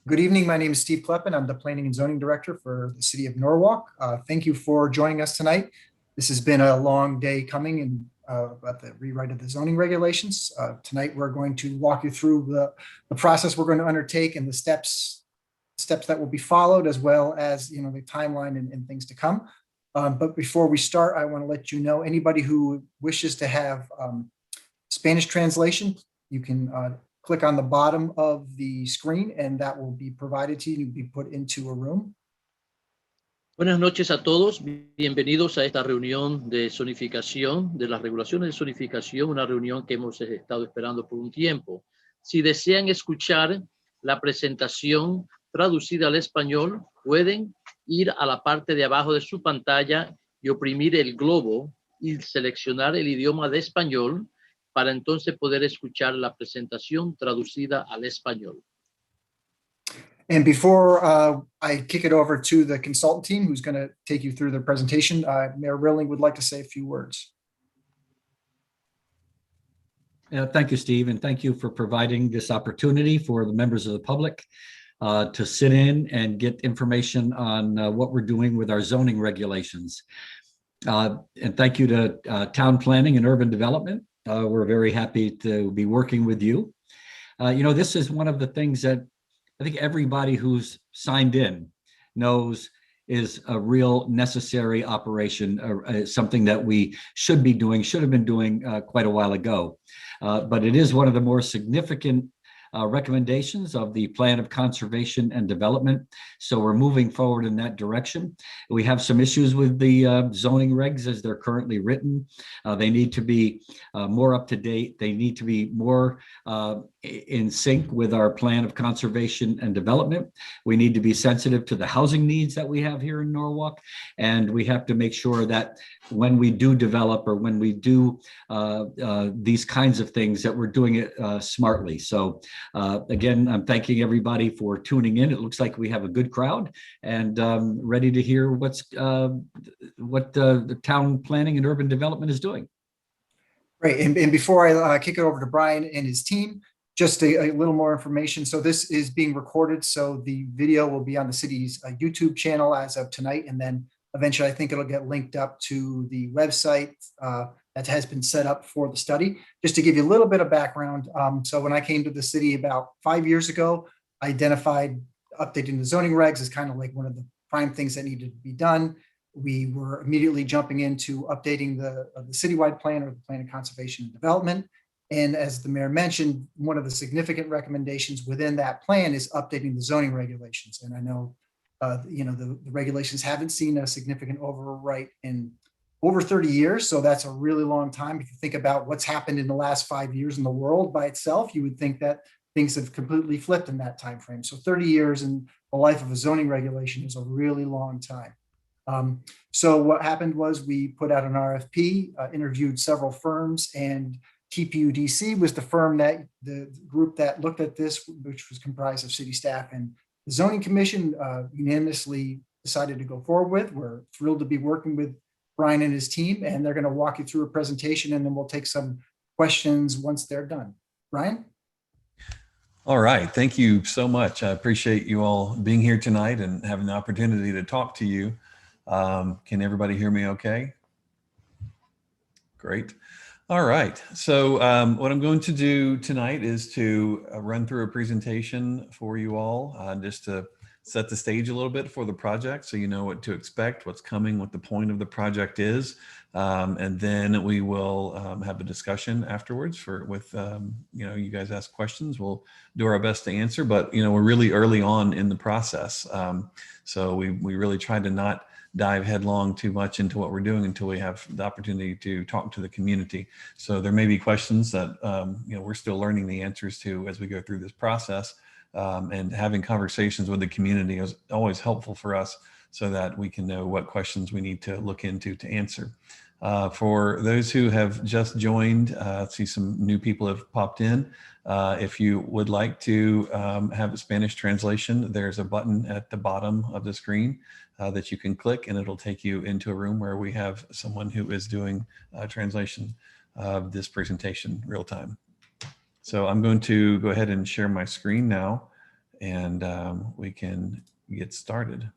Good evening. My name is Steve Kleppen. I'm the Planning and Zoning Director for the City of Norwalk. Thank you for joining us tonight. This has been a long day coming and about the rewrite of the zoning regulations. Tonight, we're going to walk you through the process we're going to undertake and the steps that will be followed, as well as the timeline and things to come. But before we start, I want to let you know, anybody who wishes to have Spanish translation, you can click on the bottom of the screen and that will be provided to you. You'll be put into a room. Buenas noches a todos. Bienvenidos a esta reunión de zonificación, de las regulaciones de zonificación, una reunión que hemos estado esperando por un tiempo. Si desean escuchar la presentación traducida al español, pueden ir a la parte de abajo de su pantalla y oprimir el globo y seleccionar el idioma de español para entonces poder escuchar la presentación traducida al español. And before I kick it over to the consultant team who's going to take you through the presentation, Mayor Rilling would like to say a few words. Thank you, Steve, and thank you for providing this opportunity for the members of the public to sit in and get information on what we're doing with our zoning regulations. And thank you to Town Planning and Urban Development. We're very happy to be working with you. This is one of the things that I think everybody who's signed in knows is a real necessary operation, something that we should have been doing quite a while ago. But it is one of the more significant recommendations of the Plan of Conservation and Development. So we're moving forward in that direction. We have some issues with the zoning regs as they're currently written. They need to be more up to date. They need to be more in sync with our Plan of Conservation and Development. We need to be sensitive to the housing needs that we have here in Norwalk. And we have to make sure that when we do develop or when we do these kinds of things, that we're doing it smartly. So again, I'm thanking everybody for tuning in. It looks like we have a good crowd and ready to hear what the Town Planning and Urban Development is doing. Great. And before I kick it over to Brian and his team, just a little more information. So this is being recorded. So the video will be on the city's YouTube channel as of tonight. And then eventually, I think it'll get linked up to the website that has been set up for the study. Just to give you a little bit of background. So when I came to the city about 5 years ago, I identified updating the zoning regs as kind of like one of the prime things that needed to be done. We were immediately jumping into updating the citywide plan or the Plan of Conservation and Development. And as the mayor mentioned, one of the significant recommendations within that plan is updating the zoning regulations. And I know, the regulations haven't seen a significant overwrite in over 30 years. So that's a really long time. If you think about what's happened in the last 5 years in the world by itself, you would think that things have completely flipped in that time frame. So 30 years in the life of a zoning regulation is a really long time. So what happened was we put out an RFP, interviewed several firms, and TPUDC was the group that looked at this, which was comprised of city staff and the zoning commission, unanimously decided to go forward with. We're thrilled to be working with Brian and his team, and they're going to walk you through a presentation, and then we'll take some questions once they're done. Brian? All right. Thank you so much. I appreciate you all being here tonight and having the opportunity to talk to you. Can everybody hear me okay? Great. All right. So what I'm going to do tonight is to run through a presentation for you all, just to set the stage a little bit for the project so you know what to expect, what's coming, what the point of the project is. And then we will have a discussion afterwards with you guys ask questions. We'll do our best to answer, but we're really early on in the process. So we really try to not dive headlong too much into what we're doing until we have the opportunity to talk to the community. So there may be questions that we're still learning the answers to as we go through this process, and having conversations with the community is always helpful for us so that we can know what questions we need to look into to answer. For those who have just joined, I see some new people have popped in. If you would like to have a Spanish translation, there's a button at the bottom of the screen that you can click, and it'll take you into a room where we have someone who is doing a translation of this presentation real time. So I'm going to go ahead and share my screen now, and we can get started.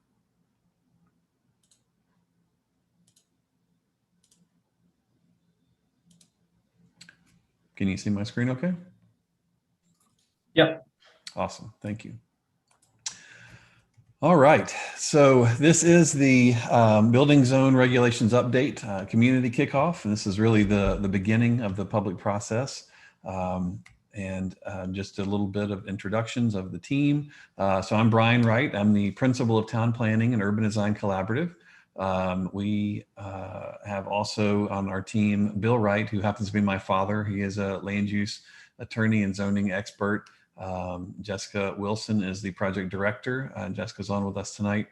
Can you see my screen okay? Yep. Awesome, thank you. All right, so this is the building zone regulations update, community kickoff. And this is really the beginning of the public process. Just a little bit of introductions of the team. So I'm Brian Wright. I'm the principal of Town Planning and Urban Design Collaborative. We have also on our team Bill Wright, who happens to be my father. He is a land use attorney and zoning expert. Jessica Wilson is the project director. Jessica's on with us tonight.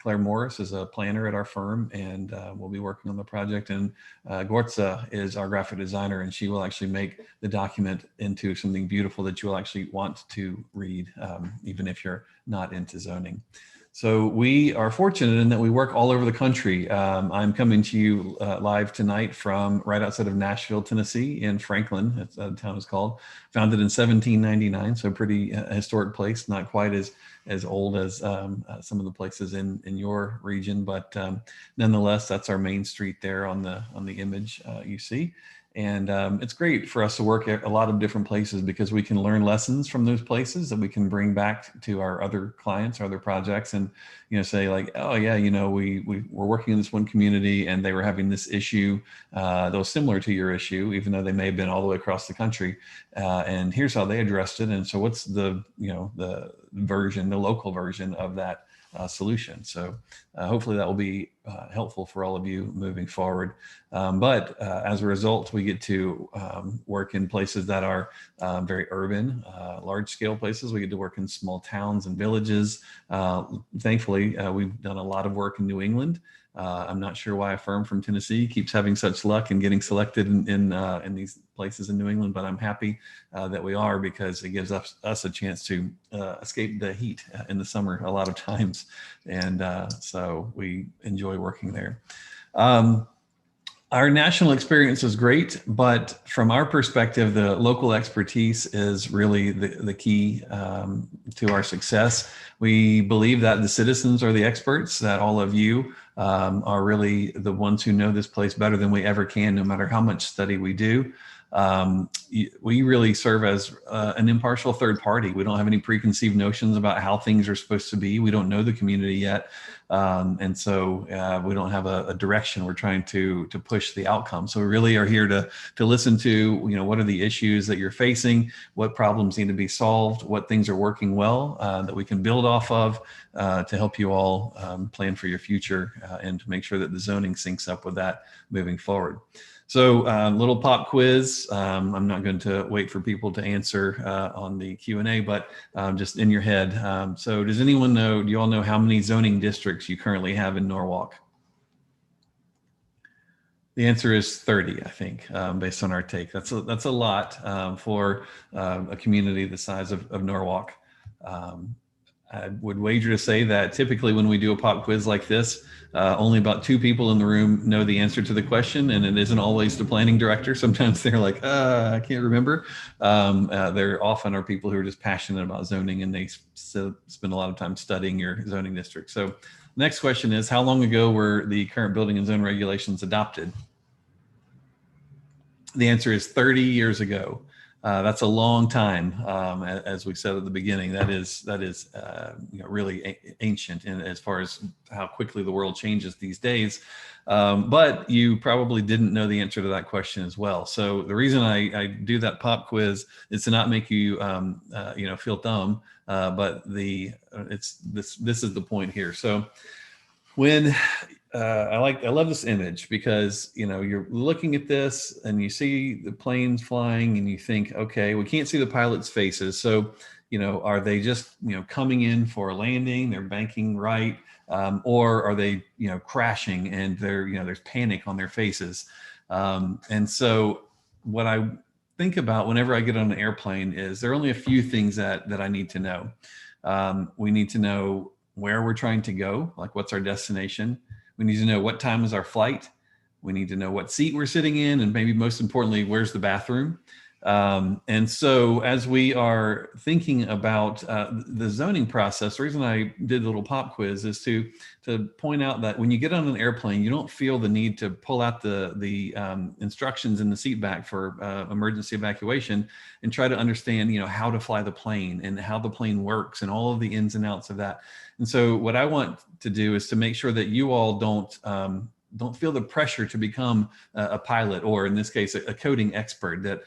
Claire Morris is a planner at our firm, and we'll be working on the project. And Gortza is our graphic designer, and she will actually make the document into something beautiful that you will actually want to read, even if you're not into zoning. So we are fortunate in that we work all over the country. I'm coming to you live tonight from right outside of Nashville, Tennessee, in Franklin, that's the town is called. Founded in 1799, so a pretty historic place, not quite as old as some of the places in your region, but nonetheless, that's our main street there on the image you see. And it's great for us to work at a lot of different places because we can learn lessons from those places that we can bring back to our other clients or other projects, and say like, oh yeah, we were working in this one community and they were having this issue that was similar to your issue, even though they may have been all the way across the country. And here's how they addressed it. And so what's the local version of that solution. So hopefully that will be helpful for all of you moving forward. But as a result, we get to work in places that are very urban, large scale places. We get to work in small towns and villages. Thankfully, we've done a lot of work in New England. I'm not sure why a firm from Tennessee keeps having such luck and getting selected in these places in New England, but I'm happy that we are, because it gives us a chance to escape the heat in the summer a lot of times. And so we enjoy working there. Our national experience is great, but from our perspective, the local expertise is really the key to our success. We believe that the citizens are the experts, that all of you are really the ones who know this place better than we ever can, no matter how much study we do. We really serve as an impartial third party. We don't have any preconceived notions about how things are supposed to be. We don't know the community yet. And so we don't have a direction. We're trying to push the outcome. So we really are here to listen to, what are the issues that you're facing, what problems need to be solved, what things are working well that we can build off of to help you all plan for your future and to make sure that the zoning syncs up with that moving forward. So little pop quiz. I'm not going to wait for people to answer on the Q&A, but just in your head. So does anyone know, do you all know how many zoning districts you currently have in Norwalk? The answer is 30, I think, based on our take. That's a lot for a community the size of Norwalk. I would wager to say that typically when we do a pop quiz like this, only about 2 people in the room know the answer to the question, and it isn't always the planning director. Sometimes they're like, I can't remember. There often are people who are just passionate about zoning, and they spend a lot of time studying your zoning district. So next question is, how long ago were the current building and zone regulations adopted? The answer is 30 years ago. That's a long time, as we said at the beginning. That is really ancient in as far as how quickly the world changes these days. But you probably didn't know the answer to that question as well. So the reason I do that pop quiz is to not make you feel dumb, but this is the point here. So when I love this image because, you're looking at this and you see the planes flying and you think, okay, we can't see the pilots' faces. So, are they just, coming in for a landing, they're banking right, or are they, crashing and there's panic on their faces. And so what I think about whenever I get on an airplane is there are only a few things that I need to know. We need to know where we're trying to go, like what's our destination. We need to know what time is our flight. We need to know what seat we're sitting in, and maybe most importantly, where's the bathroom. And so as we are thinking about the zoning process, the reason I did the little pop quiz is to point out that when you get on an airplane, you don't feel the need to pull out the instructions in the seat back for emergency evacuation and try to understand, how to fly the plane and how the plane works and all of the ins and outs of that. And so what I want to do is to make sure that you all don't feel the pressure to become a pilot, or in this case, a coding expert, that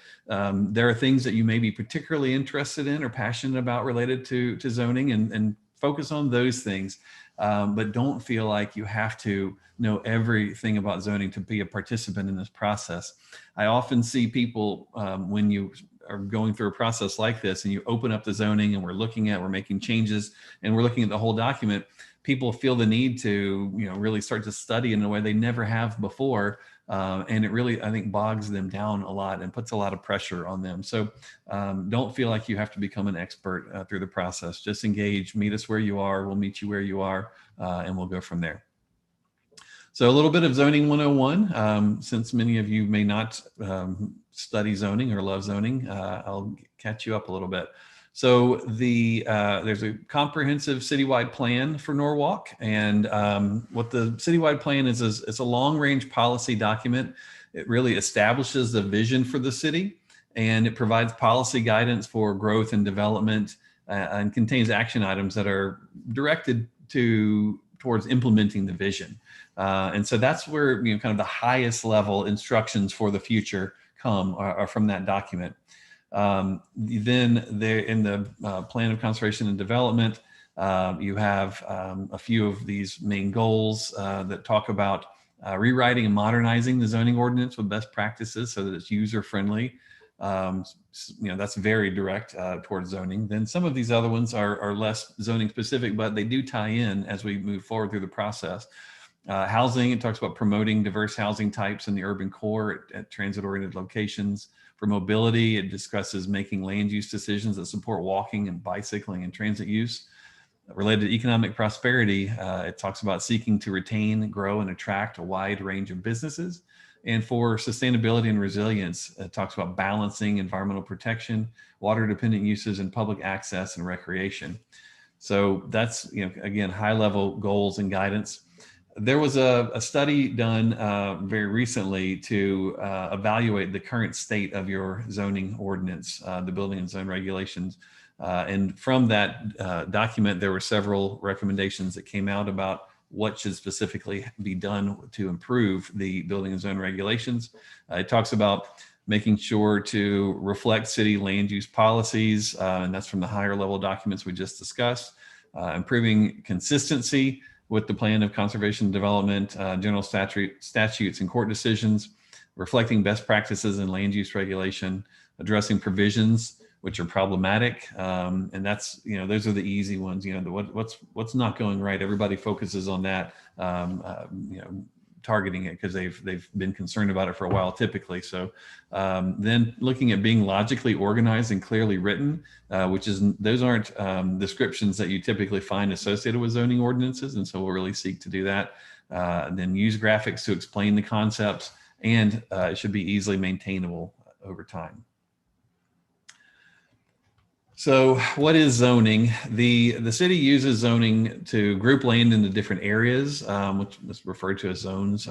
there are things that you may be particularly interested in or passionate about related to zoning, and focus on those things. But don't feel like you have to know everything about zoning to be a participant in this process. I often see people when you are going through a process like this and you open up the zoning and we're making changes and we're looking at the whole document, people feel the need to, really start to study in a way they never have before. And it really, I think, bogs them down a lot and puts a lot of pressure on them. So don't feel like you have to become an expert through the process. Just engage, meet us where you are. We'll meet you where you are, and we'll go from there. So a little bit of zoning 101, since many of you may not study zoning or love zoning, I'll catch you up a little bit. So there's a comprehensive citywide plan for Norwalk, and what the citywide plan is it's a long-range policy document. It really establishes the vision for the city, and it provides policy guidance for growth and development, and contains action items that are directed towards implementing the vision. And so that's where kind of the highest level instructions for the future are from that document. Then there in the plan of conservation and development, you have a few of these main goals that talk about rewriting and modernizing the zoning ordinance with best practices so that it's user friendly. That's very direct towards zoning. Then some of these other ones are less zoning specific, but they do tie in as we move forward through the process. Housing, it talks about promoting diverse housing types in the urban core at transit-oriented locations. For mobility, it discusses making land use decisions that support walking and bicycling and transit use. Related to economic prosperity, it talks about seeking to retain, grow, and attract a wide range of businesses. And for sustainability and resilience, it talks about balancing environmental protection, water-dependent uses, and public access and recreation. So that's, again, high-level goals and guidance. There was a study done very recently to evaluate the current state of your zoning ordinance, the building and zone regulations. And from that document, there were several recommendations that came out about what should specifically be done to improve the building and zone regulations. It talks about making sure to reflect city land use policies, and that's from the higher level documents we just discussed, improving consistency with the plan of conservation and development, general statutes and court decisions, reflecting best practices in land use regulation, addressing provisions which are problematic, and that's those are the easy ones. What's not going right. Everybody focuses on that, targeting it because they've been concerned about it for a while typically. So then looking at being logically organized and clearly written, those aren't descriptions that you typically find associated with zoning ordinances. And so we'll really seek to do that. Then use graphics to explain the concepts, and it should be easily maintainable over time. So what is zoning? The city uses zoning to group land into different areas, which is referred to as zones.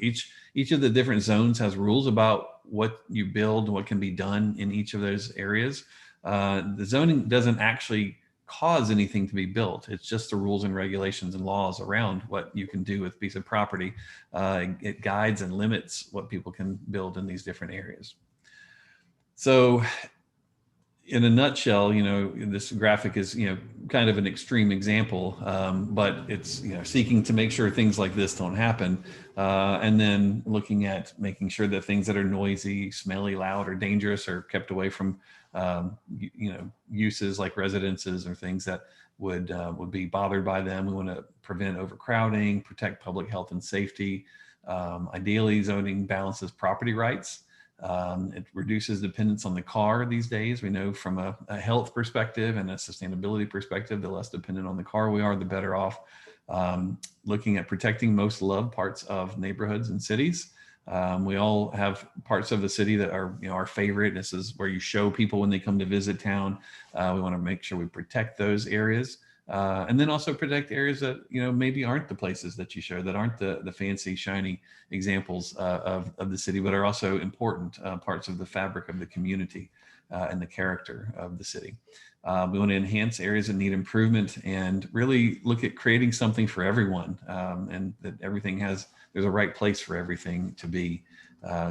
Each of the different zones has rules about what you build, what can be done in each of those areas. The zoning doesn't actually cause anything to be built. It's just the rules and regulations and laws around what you can do with a piece of property. It guides and limits what people can build in these different areas. So in a nutshell, this graphic is, kind of an extreme example, but it's, seeking to make sure things like this don't happen. And then looking at making sure that things that are noisy, smelly, loud, or dangerous are kept away from, uses like residences or things that would be bothered by them. We want to prevent overcrowding, protect public health and safety. Ideally, zoning balances property rights. It reduces dependence on the car these days. We know from a health perspective and a sustainability perspective, the less dependent on the car we are, the better off. Looking at protecting most loved parts of neighborhoods and cities, We all have parts of the city that are, our favorite. This is where you show people when they come to visit town. We want to make sure we protect those areas. And then also protect areas that, maybe aren't the places that you show, that aren't the fancy, shiny examples of the city, but are also important parts of the fabric of the community and the character of the city. We want to enhance areas that need improvement and really look at creating something for everyone, and that there's a right place for everything to be.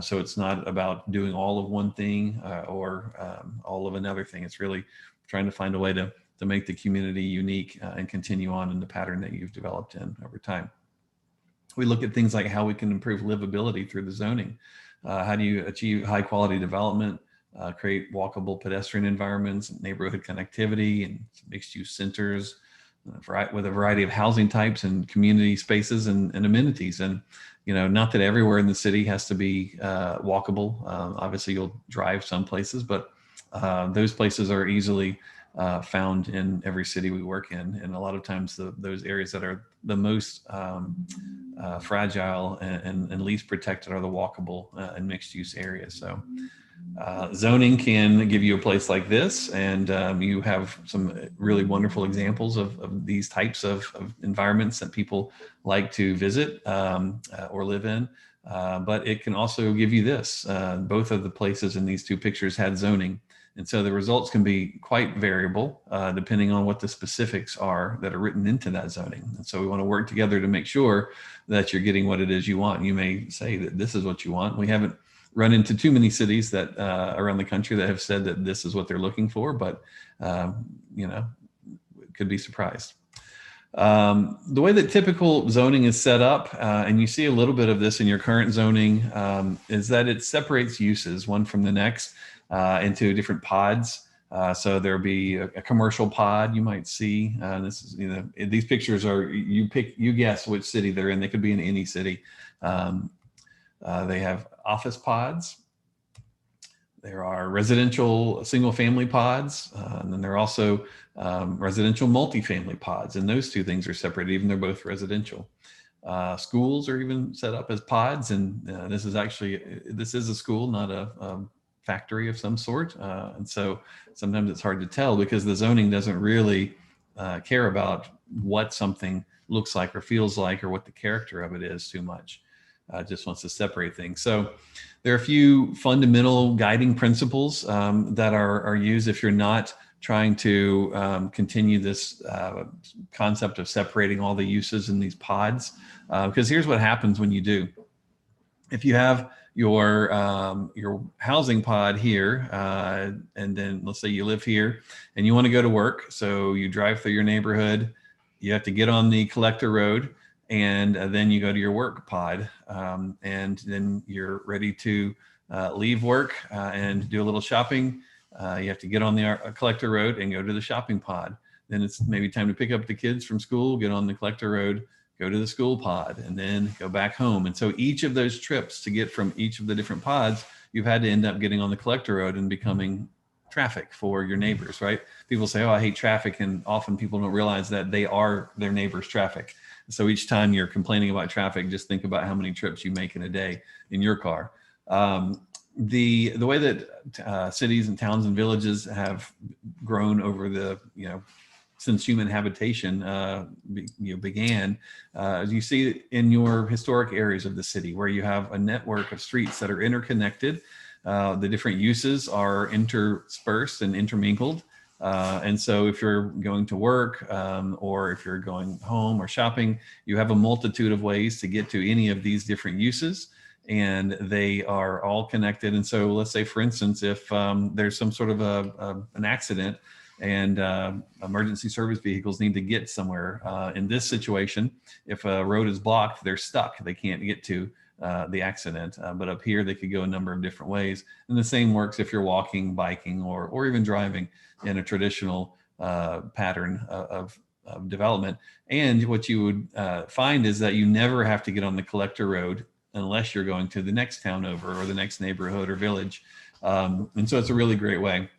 So it's not about doing all of one thing or all of another thing. It's really trying to find a way to make the community unique and continue on in the pattern that you've developed in over time. We look at things like how we can improve livability through the zoning. How do you achieve high quality development, create walkable pedestrian environments, neighborhood connectivity, and mixed use centers with a variety of housing types and community spaces and amenities. And, not that everywhere in the city has to be walkable. Obviously you'll drive some places, but those places are easily found in every city we work in. And a lot of times those areas that are the most fragile and least protected are the walkable and mixed use areas. So zoning can give you a place like this, and you have some really wonderful examples of these types of environments that people like to visit or live in. But it can also give you this. Both of the places in these two pictures had zoning. And so the results can be quite variable depending on what the specifics are that are written into that zoning. And so we want to work together to make sure that you're getting what it is you want. You may say that this is what you want. We haven't run into too many cities that around the country that have said that this is what they're looking for, but could be surprised. The way that typical zoning is set up, and you see a little bit of this in your current zoning, is that it separates uses one from the next into different pods. So there'll be a commercial pod you might see. This is, these pictures are, you guess which city they're in. They could be in any city. They have office pods. There are residential single family pods. And then there are also residential multifamily pods. And those two things are separated, even though they're both residential. Schools are even set up as pods. And this is a school, not a factory of some sort. And so sometimes it's hard to tell because the zoning doesn't really care about what something looks like or feels like or what the character of it is too much. Just wants to separate things. So there are a few fundamental guiding principles that are used if you're not trying to continue this concept of separating all the uses in these pods. Because here's what happens when you do. If you have your housing pod here, and then let's say you live here and you want to go to work. So you drive through your neighborhood, you have to get on the collector road, and then you go to your work pod, and then you're ready to leave work and do a little shopping. You have to get on the collector road and go to the shopping pod. Then it's maybe time to pick up the kids from school, get on the collector road, go to the school pod, and then go back home. And so each of those trips to get from each of the different pods, you've had to end up getting on the collector road and becoming traffic for your neighbors, right? People say, oh, I hate traffic. And often people don't realize that they are their neighbor's traffic. So each time you're complaining about traffic, just think about how many trips you make in a day in your car. The way that cities and towns and villages have grown over the, since human habitation began, as you see in your historic areas of the city, where you have a network of streets that are interconnected. The different uses are interspersed and intermingled. And so if you're going to work or if you're going home or shopping, you have a multitude of ways to get to any of these different uses, and they are all connected. And so let's say, for instance, if there's some sort of an accident and emergency service vehicles need to get somewhere. In this situation, if a road is blocked, they're stuck. They can't get to the accident. But up here, they could go a number of different ways. And the same works if you're walking, biking, or even driving in a traditional pattern of development. And what you would find is that you never have to get on the collector road unless you're going to the next town over or the next neighborhood or village. And so it's a really great way.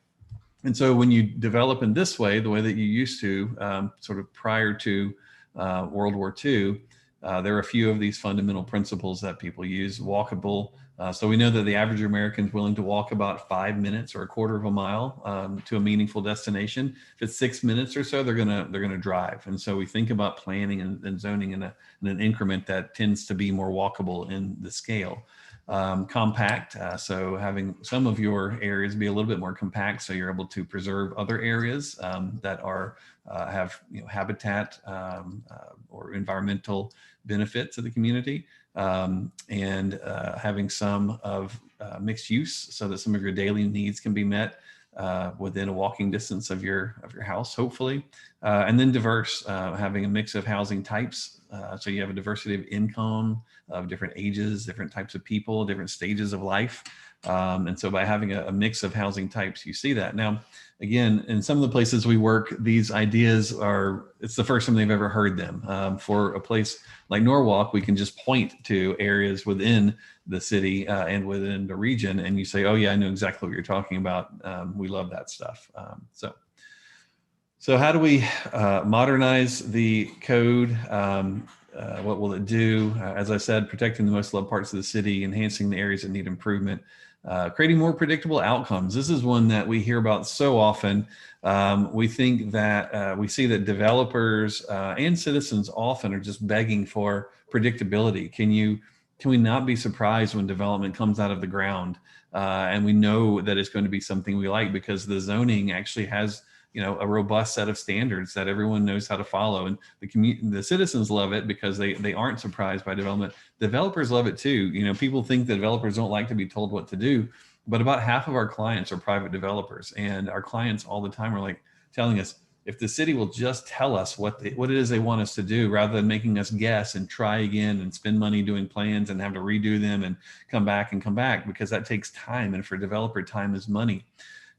And so when you develop in this way, the way that you used to sort of prior to World War II, there are a few of these fundamental principles that people use. Walkable. So we know that the average American is willing to walk about 5 minutes or a quarter of a mile to a meaningful destination. If it's 6 minutes or so, they're gonna drive. And so we think about planning and zoning in an increment that tends to be more walkable in the scale. Compact, so having some of your areas be a little bit more compact, so you're able to preserve other areas that are have habitat or environmental benefit to the community, and having some of mixed use, so that some of your daily needs can be met within a walking distance of your house, hopefully, and then diverse, having a mix of housing types, so you have a diversity of income, of different ages, different types of people, different stages of life, and so by having a mix of housing types, you see that. Now, again, in some of the places we work, these ideas it's the first time they've ever heard them. For a place like Norwalk, we can just point to areas within the city and within the region, and you say, oh yeah, I know exactly what you're talking about. We love that stuff. So how do we modernize the code? What will it do? As I said, protecting the most loved parts of the city, enhancing the areas that need improvement, creating more predictable outcomes. This is one that we hear about so often. We think that we see that developers and citizens often are just begging for predictability. Can we not be surprised when development comes out of the ground and we know that it's going to be something we like, because the zoning actually has a robust set of standards that everyone knows how to follow, and the citizens love it because they aren't surprised by development. Developers love it too. People think that developers don't like to be told what to do, but about half of our clients are private developers, and our clients all the time are like telling us, if the city will just tell us what it is they want us to do, rather than making us guess and try again and spend money doing plans and have to redo them and come back, because that takes time, and for developer, time is money.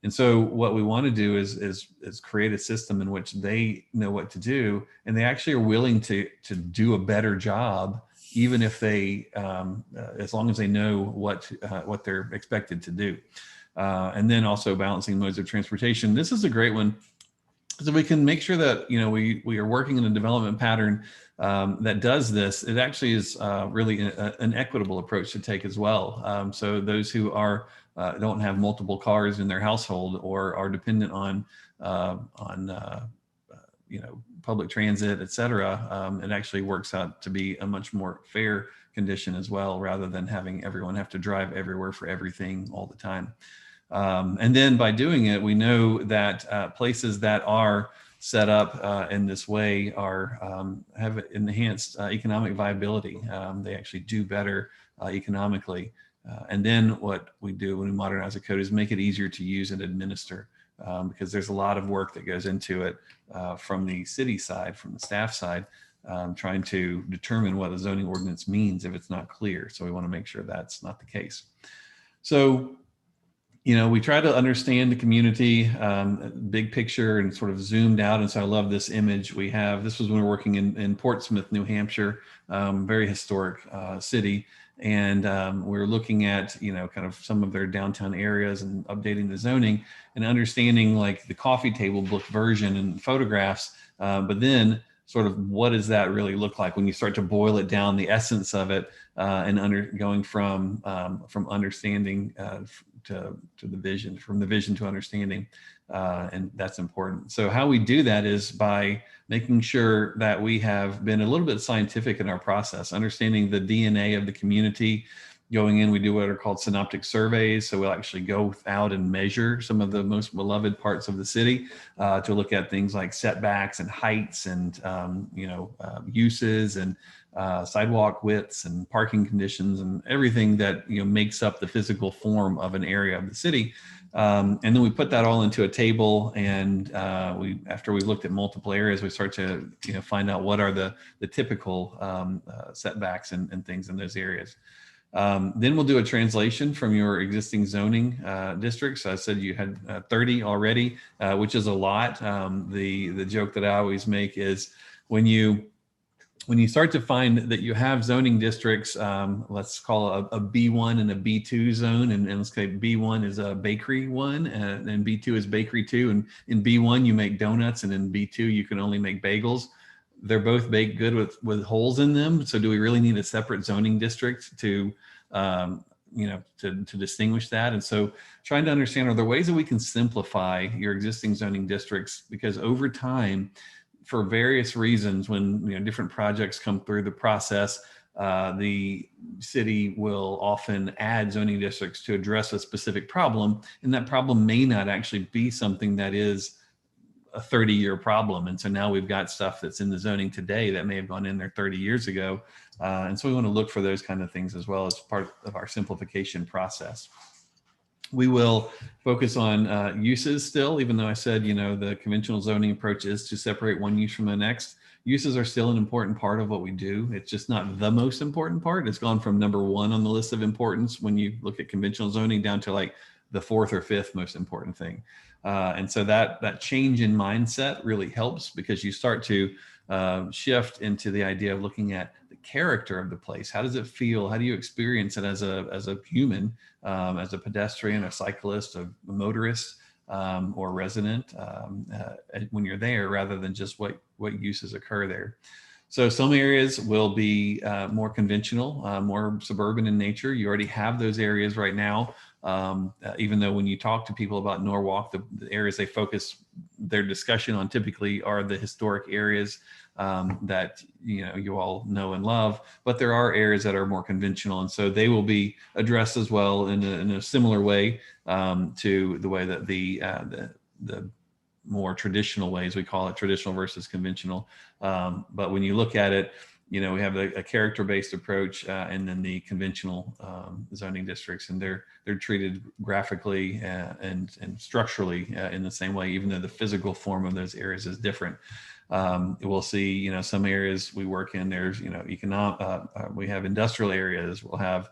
And so what we want to do is create a system in which they know what to do, and they actually are willing to do a better job, even if they, as long as they know what they're expected to do. And then also balancing modes of transportation. This is a great one, so we can make sure that we are working in a development pattern that does this. It actually is really an equitable approach to take as well. So those who don't have multiple cars in their household, or are dependent on public transit, et cetera, it actually works out to be a much more fair condition as well, rather than having everyone have to drive everywhere for everything all the time. And then by doing it, we know that places that are set up in this way have enhanced economic viability. They actually do better economically. And then what we do when we modernize a code is make it easier to use and administer, because there's a lot of work that goes into it from the city side, from the staff side, trying to determine what a zoning ordinance means if it's not clear. So we want to make sure that's not the case. So we try to understand the community, big picture, and sort of zoomed out. And so I love this image we have. This was when we were working in Portsmouth, New Hampshire, very historic city. And we're looking at, kind of some of their downtown areas and updating the zoning and understanding like the coffee table book version and photographs. But then sort of what does that really look like when you start to boil it down, the essence of it, and going from understanding to the vision, from the vision to understanding, and that's important. So how we do that is by making sure that we have been a little bit scientific in our process, understanding the DNA of the community. Going in, we do what are called synoptic surveys. So we'll actually go out and measure some of the most beloved parts of the city to look at things like setbacks and heights and uses and sidewalk widths and parking conditions and everything that makes up the physical form of an area of the city. And then we put that all into a table, and after we've looked at multiple areas, we start to find out what are the typical setbacks and things in those areas. Then we'll do a translation from your existing zoning districts. I said you had 30 already, which is a lot. The joke that I always make is when you start to find that you have zoning districts, let's call a B1 and a B2 zone, and let's say B1 is a bakery one, and B2 is bakery 2, and in B1 you make donuts, and in B2 you can only make bagels. they're both baked good with holes in them. So do we really need a separate zoning district to, to distinguish that? And so trying to understand, are there ways that we can simplify your existing zoning districts? Because over time, for various reasons, when different projects come through the process, the city will often add zoning districts to address a specific problem, and that problem may not actually be something that is a 30-year problem. And so now we've got stuff that's in the zoning today that may have gone in there 30 years ago. And so we want to look for those kind of things as well as part of our simplification process. We will focus on uses still, even though I said, the conventional zoning approach is to separate one use from the next. Uses are still an important part of what we do. It's just not the most important part. It's gone from number 1 on the list of importance when you look at conventional zoning down to like the 4th or 5th most important thing. And so that change in mindset really helps, because you start to shift into the idea of looking at the character of the place. How does it feel? How do you experience it as a human, as a pedestrian, a cyclist, a motorist, or resident when you're there, rather than just what uses occur there. So some areas will be more conventional, more suburban in nature. You already have those areas right now. Even though when you talk to people about Norwalk, the areas they focus their discussion on typically are the historic areas that you all know and love, but there are areas that are more conventional, and so they will be addressed as well in a similar way to the way that the more traditional ways, we call it traditional versus conventional. But when you look at it, we have a character-based approach and then the conventional zoning districts, and they're treated graphically and structurally in the same way, even though the physical form of those areas is different. We'll see, some areas we work in, there's, we have industrial areas, we'll have,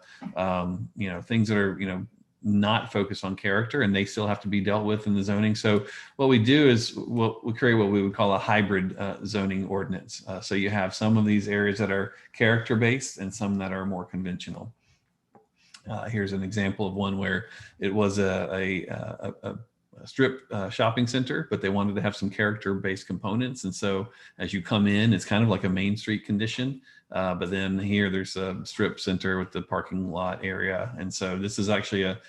things that are, not focused on character, and they still have to be dealt with in the zoning. So what we do is we create what we would call a hybrid zoning ordinance. So you have some of these areas that are character based and some that are more conventional. Here's an example of one where it was a strip shopping center, but they wanted to have some character-based components. And so as you come in, it's kind of like a Main Street condition. But then here there's a strip center with the parking lot area. And so this is actually a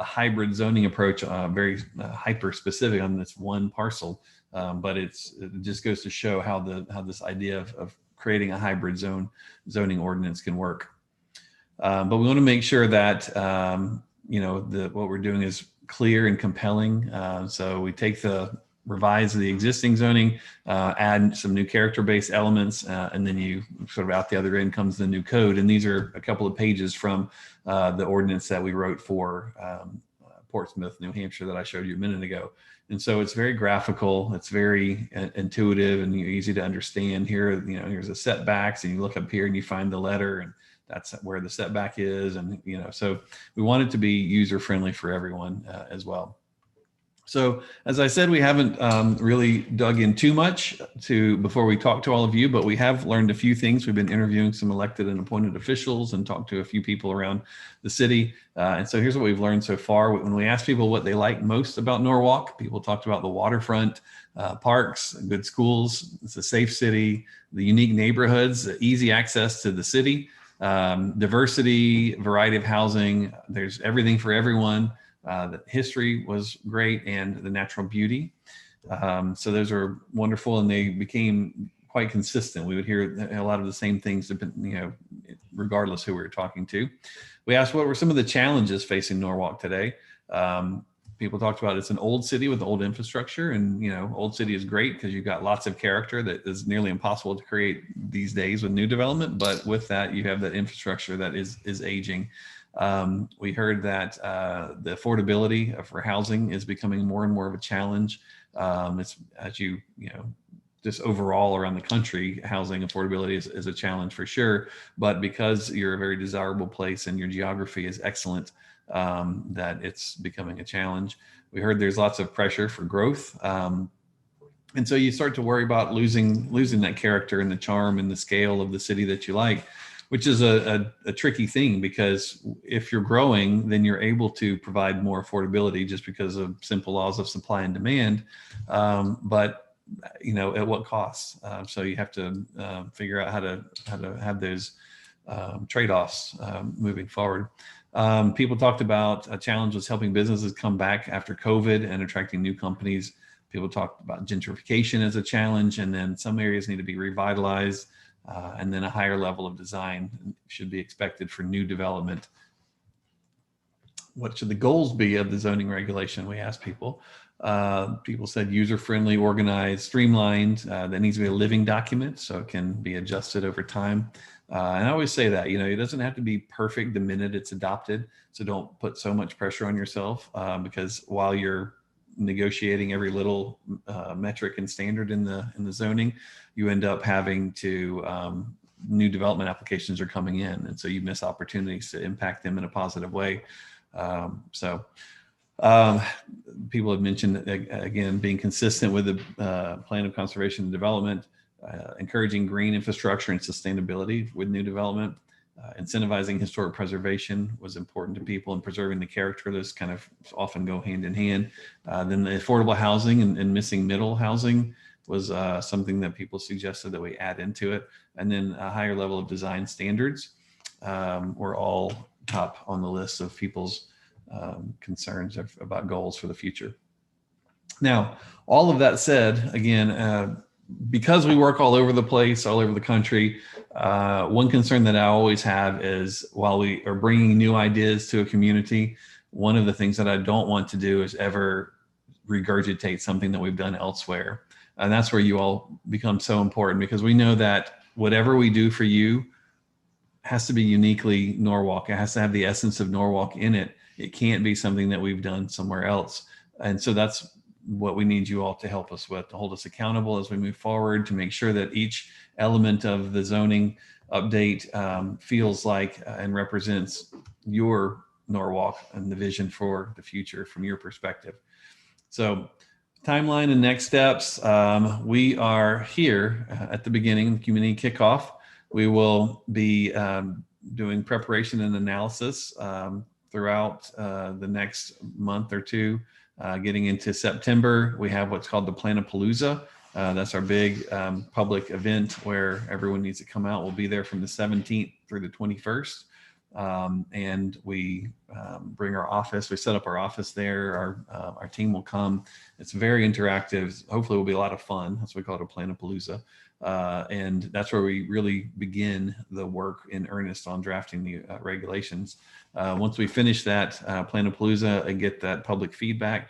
hybrid zoning approach, very hyper specific on this one parcel. But it just goes to show how this idea of creating a hybrid zoning ordinance can work. But we want to make sure that, what we're doing is clear and compelling. So we revise the existing zoning, add some new character-based elements, and then you sort of out the other end comes the new code. And these are a couple of pages from the ordinance that we wrote for Portsmouth, New Hampshire, that I showed you a minute ago. And so it's very graphical, it's very intuitive and easy to understand. Here, here's the setbacks, and you look up here and you find the letter, and that's where the setback is. And, so we want it to be user-friendly for everyone as well. So as I said, we haven't really dug in too much before we talk to all of you, but we have learned a few things. We've been interviewing some elected and appointed officials and talked to a few people around the city. And so here's what we've learned so far. When we asked people what they like most about Norwalk, people talked about the waterfront, parks, good schools, it's a safe city, the unique neighborhoods, easy access to the city, diversity, variety of housing, there's everything for everyone. The history was great, and the natural beauty. So those are wonderful, and they became quite consistent. We would hear a lot of the same things, regardless who we were talking to. We asked what were some of the challenges facing Norwalk today. People talked about it's an old city with old infrastructure, and old city is great because you've got lots of character that is nearly impossible to create these days with new development. But with that, you have that infrastructure that is aging. We heard that the affordability for housing is becoming more and more of a challenge. It's as just overall around the country, housing affordability is a challenge for sure. But because you're a very desirable place and your geography is excellent, that it's becoming a challenge. We heard there's lots of pressure for growth. And so you start to worry about losing that character and the charm and the scale of the city that you like, which is a tricky thing, because if you're growing, then you're able to provide more affordability just because of simple laws of supply and demand. But at what cost. So you have to figure out how to have those trade-offs moving forward. People talked about a challenge was helping businesses come back after COVID and attracting new companies. People talked about gentrification as a challenge, and then some areas need to be revitalized, and then a higher level of design should be expected for new development. What should the goals be of the zoning regulation? We asked people. People said user-friendly, organized, streamlined. That needs to be a living document, so it can be adjusted over time. And I always say that, it doesn't have to be perfect the minute it's adopted. So don't put so much pressure on yourself, because while you're negotiating every little metric and standard in the zoning, you end up having to new development applications are coming in, and so you miss opportunities to impact them in a positive way. People have mentioned, again, being consistent with the plan of conservation and development, encouraging green infrastructure and sustainability with new development, incentivizing historic preservation was important to people, and preserving the character. Those kind of often go hand in hand. Then the affordable housing and missing middle housing was something that people suggested that we add into it. And then a higher level of design standards were all top on the list of people's concerns about goals for the future. Now, all of that said, again, because we work all over the place, all over the country, one concern that I always have is, while we are bringing new ideas to a community, one of the things that I don't want to do is ever regurgitate something that we've done elsewhere. And that's where you all become so important, because we know that whatever we do for you has to be uniquely Norwalk. It has to have the essence of Norwalk in it. It can't be something that we've done somewhere else. And so that's what we need you all to help us with, to hold us accountable as we move forward, to make sure that each element of the zoning update feels like and represents your Norwalk and the vision for the future from your perspective. So timeline and next steps. We are here at the beginning, community kickoff. We will be doing preparation and analysis throughout the next month or two. Getting into September, we have what's called the Planapalooza. That's our big public event where everyone needs to come out. We'll be there from the 17th through the 21st. And we bring our office. We set up our office there. Our team will come. It's very interactive. Hopefully, it will be a lot of fun. That's what we call it, a Planapalooza. And that's where we really begin the work in earnest on drafting the regulations. Once we finish that Planapalooza and get that public feedback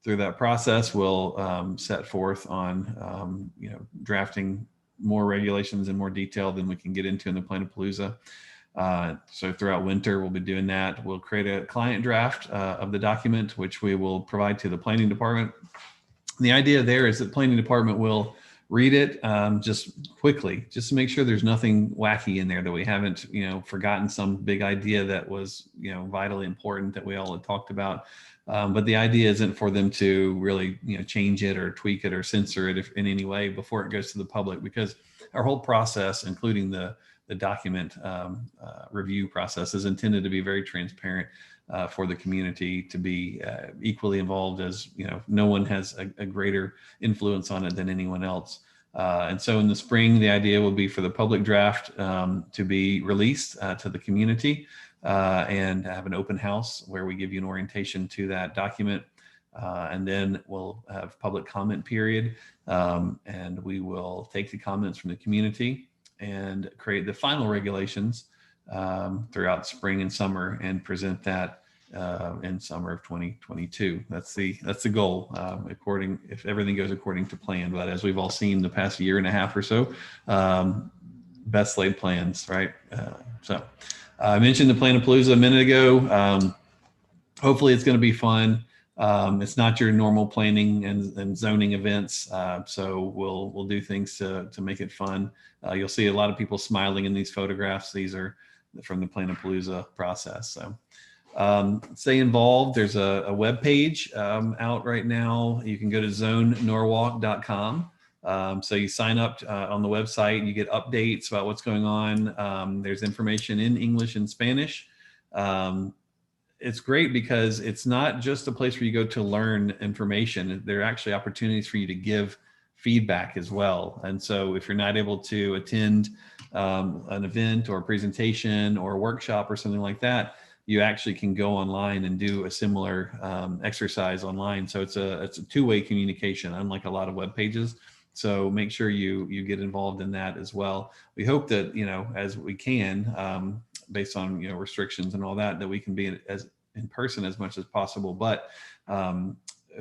through that process, we'll set forth on drafting more regulations in more detail than we can get into in the Planapalooza. So throughout winter, we'll be doing that. We'll create a client draft of the document, which we will provide to the planning department. And the idea there is that the planning department will read it just quickly, just to make sure there's nothing wacky in there, that we haven't, forgotten some big idea that was, vitally important that we all had talked about. But the idea isn't for them to really, change it or tweak it or censor it in any way before it goes to the public, because our whole process, including the document review process, is intended to be very transparent for the community to be equally involved, as no one has a greater influence on it than anyone else. And so in the spring, the idea will be for the public draft to be released to the community and have an open house where we give you an orientation to that document. And then we'll have public comment period, and we will take the comments from the community and create the final regulations throughout spring and summer, and present that in summer of 2022. That's the goal, if everything goes according to plan. But as we've all seen the past year and a half or so, best laid plans, right? So I mentioned the Planapalooza a minute ago. Hopefully it's going to be fun. It's not your normal planning and zoning events, so we'll do things to make it fun. You'll see a lot of people smiling in these photographs. These are from the Planapalooza process. So stay involved. There's a web page out right now. You can go to zonenorwalk.com. So you sign up on the website, you get updates about what's going on. There's information in English and Spanish. It's great because it's not just a place where you go to learn information. There are actually opportunities for you to give feedback as well. And so if you're not able to attend an event or a presentation or a workshop or something like that, you actually can go online and do a similar exercise online. So it's a two-way communication, unlike a lot of web pages. So make sure you get involved in that as well. We hope that, as we can, based on, restrictions and all that, that we can be in person as much as possible, but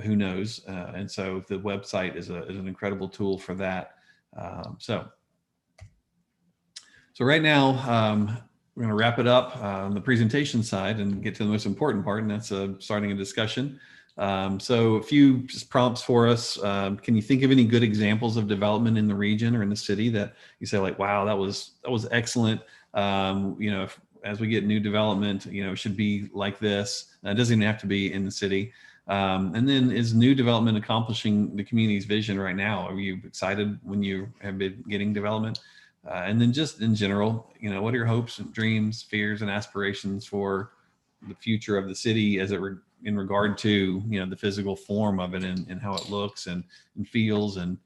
who knows? And so the website is an incredible tool for that. So right now, we're going to wrap it up on the presentation side and get to the most important part, and that's starting a discussion. So a few just prompts for us. Can you think of any good examples of development in the region or in the city that you say, like, wow, that was excellent. As we get new development, it should be like this. It doesn't even have to be in the city. And then, is new development accomplishing the community's vision right now? Are you excited when you have been getting development? And then just in general, what are your hopes and dreams, fears, and aspirations for the future of the city as in regard to, the physical form of it and how it looks and feels and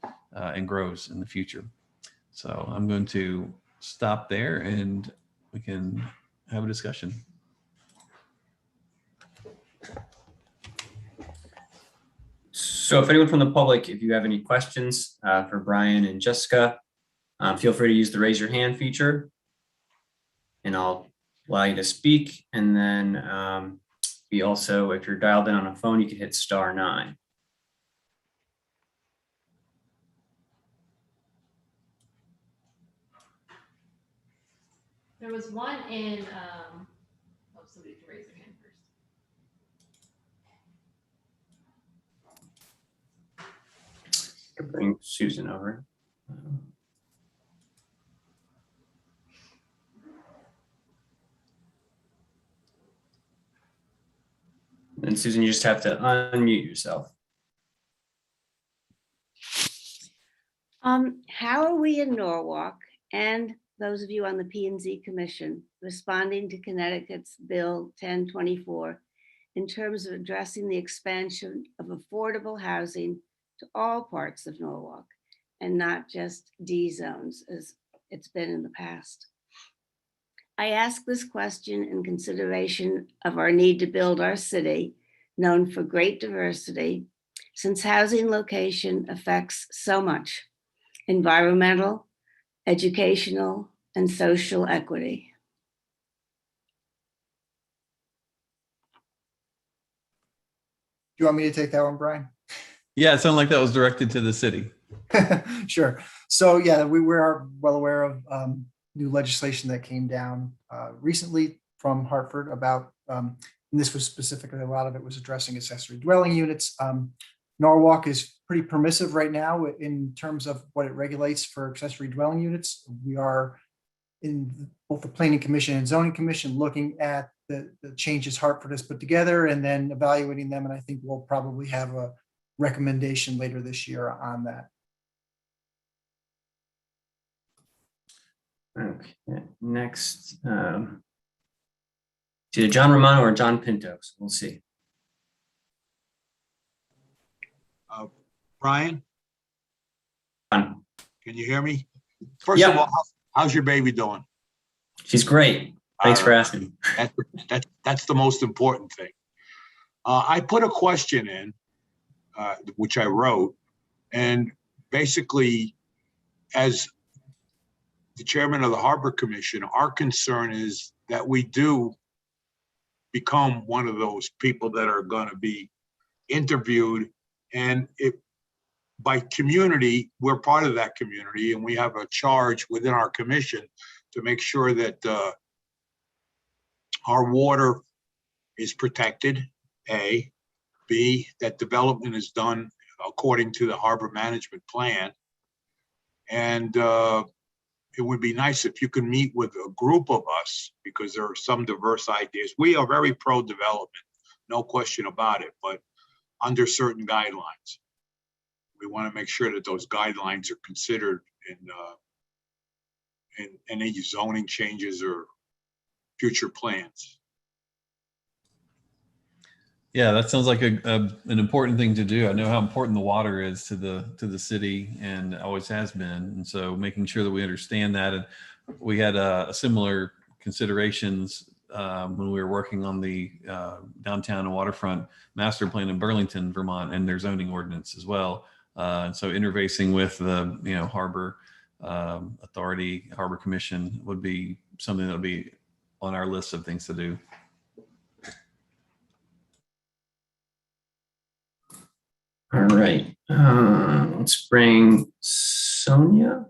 grows in the future? So I'm going to stop there and we can have a discussion. So if anyone from the public, if you have any questions for Brian and Jessica, feel free to use the raise your hand feature and I'll allow you to speak. And then we also, if you're dialed in on a phone, you can hit *9. There was one in, somebody can raise their hand first. I'll bring Susan over. And Susan, you just have to unmute yourself. How are we in Norwalk and those of you on the P&Z Commission responding to Connecticut's Bill 1024 in terms of addressing the expansion of affordable housing to all parts of Norwalk and not just D zones as it's been in the past? I ask this question in consideration of our need to build our city, known for great diversity, since housing location affects so much: environmental, educational, and social equity. Do you want me to take that one, Brian? Yeah, it sounded like that was directed to the city. Sure. So yeah, we are well aware of new legislation that came down recently from Hartford about, and this was specifically, a lot of it was addressing accessory dwelling units. Norwalk is pretty permissive right now in terms of what it regulates for accessory dwelling units. We are in both the Planning Commission and Zoning Commission looking at the changes Hartford has put together and then evaluating them. And I think we'll probably have a recommendation later this year on that. Okay, next, either John Romano or John Pinto, so we'll see. Brian, John. can you hear me? First of all, how's your baby doing? She's great. Thanks for asking. That's the most important thing. I put a question in, which I wrote, and basically, as the chairman of the Harbor Commission, our concern is that we do become one of those people that are going to be interviewed, and by community, we're part of that community, and we have a charge within our commission to make sure that our water is protected, A. B, that development is done according to the harbor management plan. And it would be nice if you could meet with a group of us, because there are some diverse ideas. We are very pro-development, no question about it, but under certain guidelines. We want to make sure that those guidelines are considered in any zoning changes or future plans. Yeah, that sounds like an important thing to do. I know how important the water is to the city and always has been. And so making sure that we understand that. And we had similar considerations when we were working on the downtown and waterfront master plan in Burlington, Vermont, and their zoning ordinance as well. And so interfacing with the harbor authority, harbor commission would be something that would be on our list of things to do. All right, let's bring Sonia.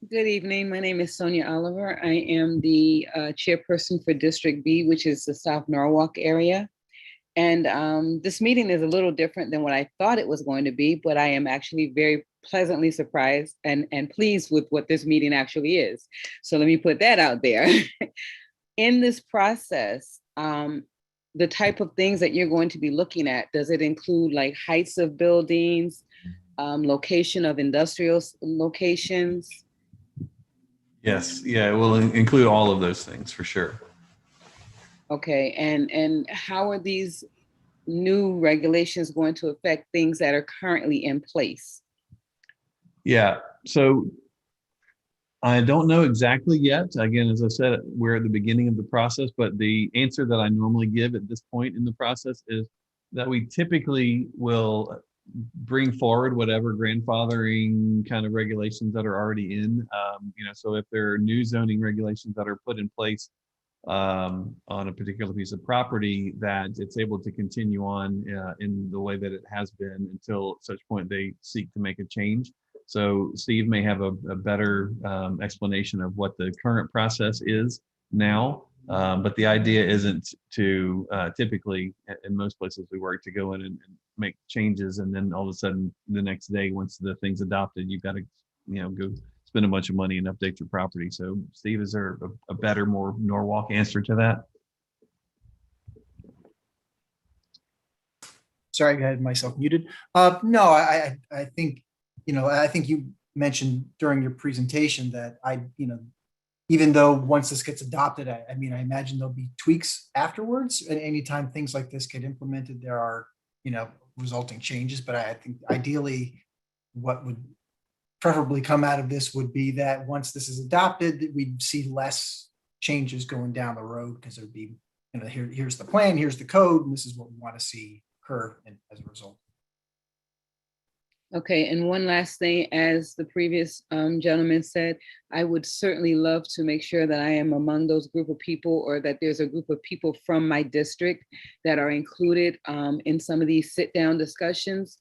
Good evening. My name is Sonia Oliver. I am the chairperson for District B, which is the South Norwalk area. And this meeting is a little different than what I thought it was going to be, but I am actually very pleasantly surprised and pleased with what this meeting actually is. So let me put that out there. In this process, the type of things that you're going to be looking at, does it include like heights of buildings, location of industrial locations? Yes, yeah, it will include all of those things for sure. Okay, and how are these new regulations going to affect things that are currently in place? Yeah, so I don't know exactly yet. Again, as I said, we're at the beginning of the process, but the answer that I normally give at this point in the process is that we typically will bring forward whatever grandfathering kind of regulations that are already in. So if there are new zoning regulations that are put in place on a particular piece of property, that it's able to continue on in the way that it has been until such point they seek to make a change. So Steve may have a better explanation of what the current process is now, but the idea isn't to typically, in most places we work, to go in and make changes, and then all of a sudden the next day, once the thing's adopted, you've got to go spend a bunch of money and update your property. So Steve, is there a better, more Norwalk answer to that? Sorry, I had myself muted. No, I think, I think you mentioned during your presentation that even though once this gets adopted, I imagine there'll be tweaks afterwards. And anytime things like this get implemented, there are, resulting changes. But I think ideally what would preferably come out of this would be that once this is adopted, that we'd see less changes going down the road, because there'd be, here's the plan, here's the code, and this is what we want to see occur as a result. Okay, and one last thing, as the previous gentleman said, I would certainly love to make sure that I am among those group of people, or that there's a group of people from my district that are included in some of these sit-down discussions,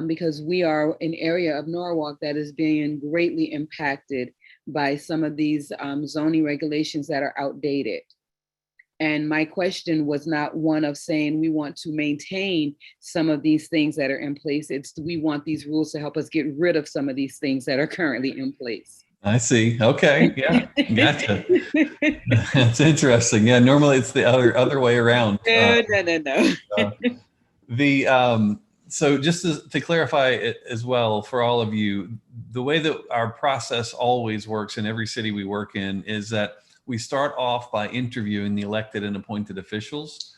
because we are an area of Norwalk that is being greatly impacted by some of these zoning regulations that are outdated. And my question was not one of saying we want to maintain some of these things that are in place. It's we want these rules to help us get rid of some of these things that are currently in place. I see. Okay. Yeah. Gotcha. That's interesting. Yeah. Normally it's the other way around. No. So just to clarify it as well for all of you, the way that our process always works in every city we work in is that we start off by interviewing the elected and appointed officials,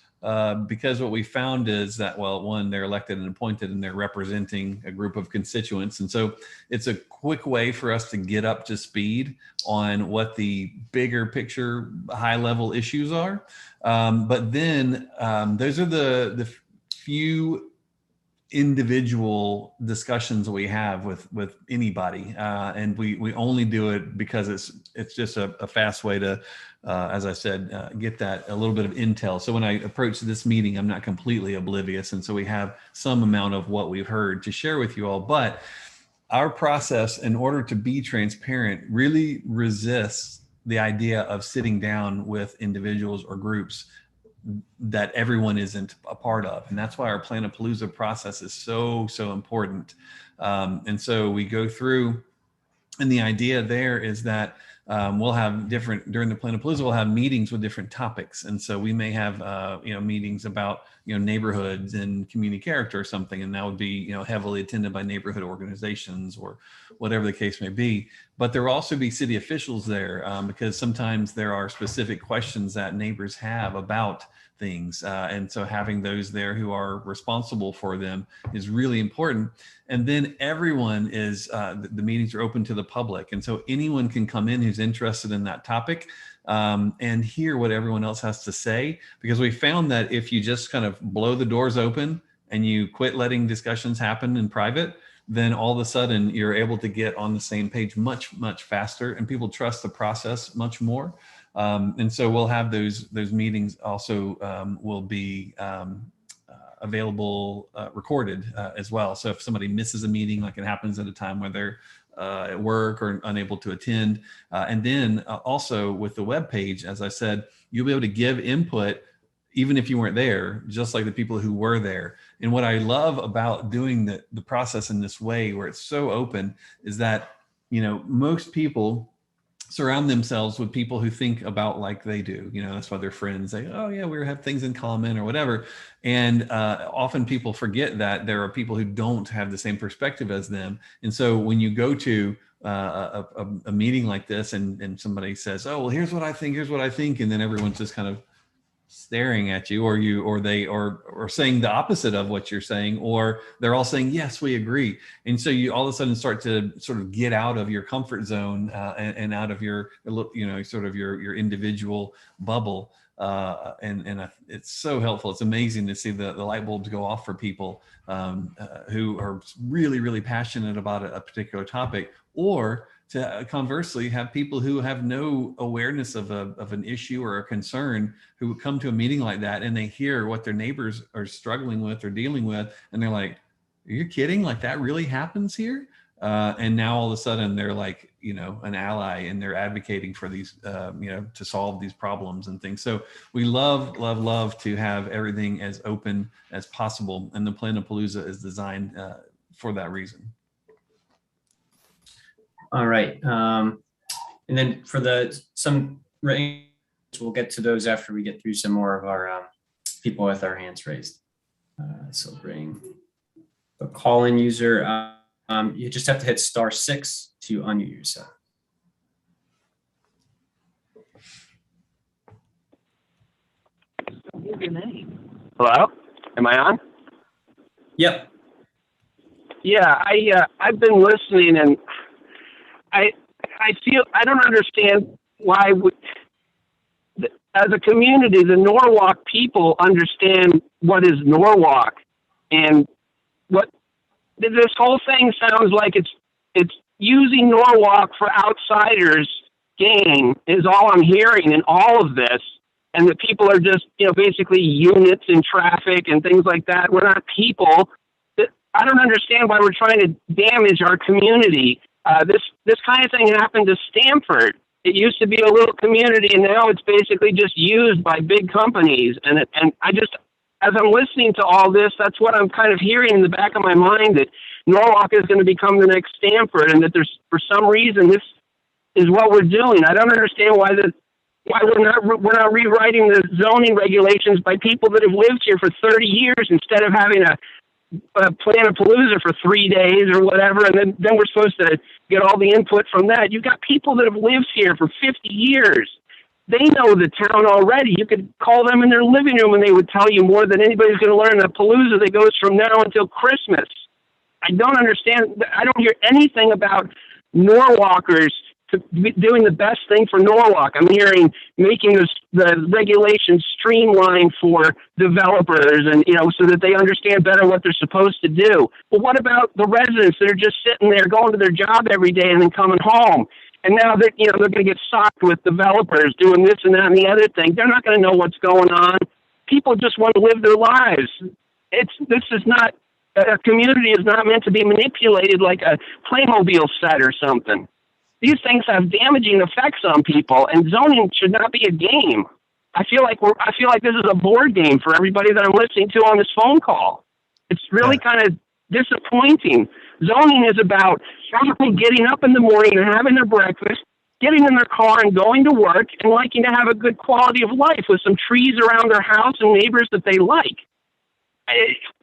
because what we found is that, well, one, they're elected and appointed and they're representing a group of constituents. And so it's a quick way for us to get up to speed on what the bigger picture, high level issues are. But then those are the few individual discussions that we have with anybody, and we only do it because it's just a fast way to, as I said, get that a little bit of intel. So when I approach this meeting, I'm not completely oblivious, and so we have some amount of what we've heard to share with you all. But our process, in order to be transparent, really resists the idea of sitting down with individuals or groups that everyone isn't a part of. And that's why our Planapalooza process is so important. And so we go through, and the idea there is that we'll have different, during the Planapalooza, we'll have meetings with different topics. And so we may have, meetings about, neighborhoods and community character or something. And that would be, heavily attended by neighborhood organizations or whatever the case may be. But there will also be city officials there because sometimes there are specific questions that neighbors have about things. And so having those there who are responsible for them is really important. And then everyone is, the meetings are open to the public. And so anyone can come in who's interested in that topic and hear what everyone else has to say. Because we found that if you just kind of blow the doors open and you quit letting discussions happen in private, then all of a sudden you're able to get on the same page much, much faster, and people trust the process much more. And so we'll have those meetings also will be available recorded as well. So if somebody misses a meeting, like it happens at a time where they're at work or unable to attend, and then also with the web page, as I said, you'll be able to give input even if you weren't there, just like the people who were there. And what I love about doing the process in this way, where it's so open, is that, most people surround themselves with people who think about like they do. That's why they're friends. They, oh yeah, we have things in common or whatever. And often people forget that there are people who don't have the same perspective as them. And so when you go to a meeting like this and somebody says, oh, well, here's what I think. And then everyone's just kind of staring at you, or they saying the opposite of what you're saying, or they're all saying, yes, we agree. And so you all of a sudden start to sort of get out of your comfort zone and out of your, sort of your individual bubble. And it's so helpful. It's amazing to see the light bulbs go off for people who are really, really passionate about a particular topic, or to conversely have people who have no awareness of an issue or a concern, who come to a meeting like that and they hear what their neighbors are struggling with or dealing with, and they're like, are you kidding? Like, that really happens here? And now all of a sudden they're like, an ally, and they're advocating for these, to solve these problems and things. So we love, love, love to have everything as open as possible. And the Planapalooza is designed for that reason. All right. And then for some ratings, we'll get to those after we get through some more of our people with our hands raised. So bring the call-in user. You just have to hit *6 to unmute yourself. Hello? Am I on? Yep. Yeah, I've been listening, and I feel I don't understand why as a community, the Norwalk people understand what is Norwalk, and what this whole thing sounds like it's using Norwalk for outsiders' gain is all I'm hearing in all of this. And that people are just, basically units in traffic and things like that. We're not people. I don't understand why we're trying to damage our community. This kind of thing happened to Stamford. It used to be a little community, and now it's basically just used by big companies. And I just, as I'm listening to all this, that's what I'm kind of hearing in the back of my mind, that Norwalk is going to become the next Stamford, and that there's, for some reason, this is what we're doing. I don't understand why we're not rewriting the zoning regulations by people that have lived here for 30 years instead of having a Planapalooza for 3 days or whatever, and then we're supposed to get all the input from that. You've got people that have lived here for 50 years. They know the town already. You could call them in their living room and they would tell you more than anybody's going to learn a Palooza that goes from now until Christmas. I don't understand. I don't hear anything about Norwalkers to be doing the best thing for Norwalk. I'm hearing making the regulations streamlined for developers, and so that they understand better what they're supposed to do. But what about the residents that are just sitting there going to their job every day and then coming home? And now that they're going to get socked with developers doing this and that and the other thing. They're not going to know what's going on. People just want to live their lives. This is not, a community is not meant to be manipulated like a Playmobil set or something. These things have damaging effects on people, and zoning should not be a game. I feel like this is a board game for everybody that I'm listening to on this phone call. It's really kind of disappointing. Zoning is about people getting up in the morning and having their breakfast, getting in their car and going to work and liking to have a good quality of life with some trees around their house and neighbors that they like.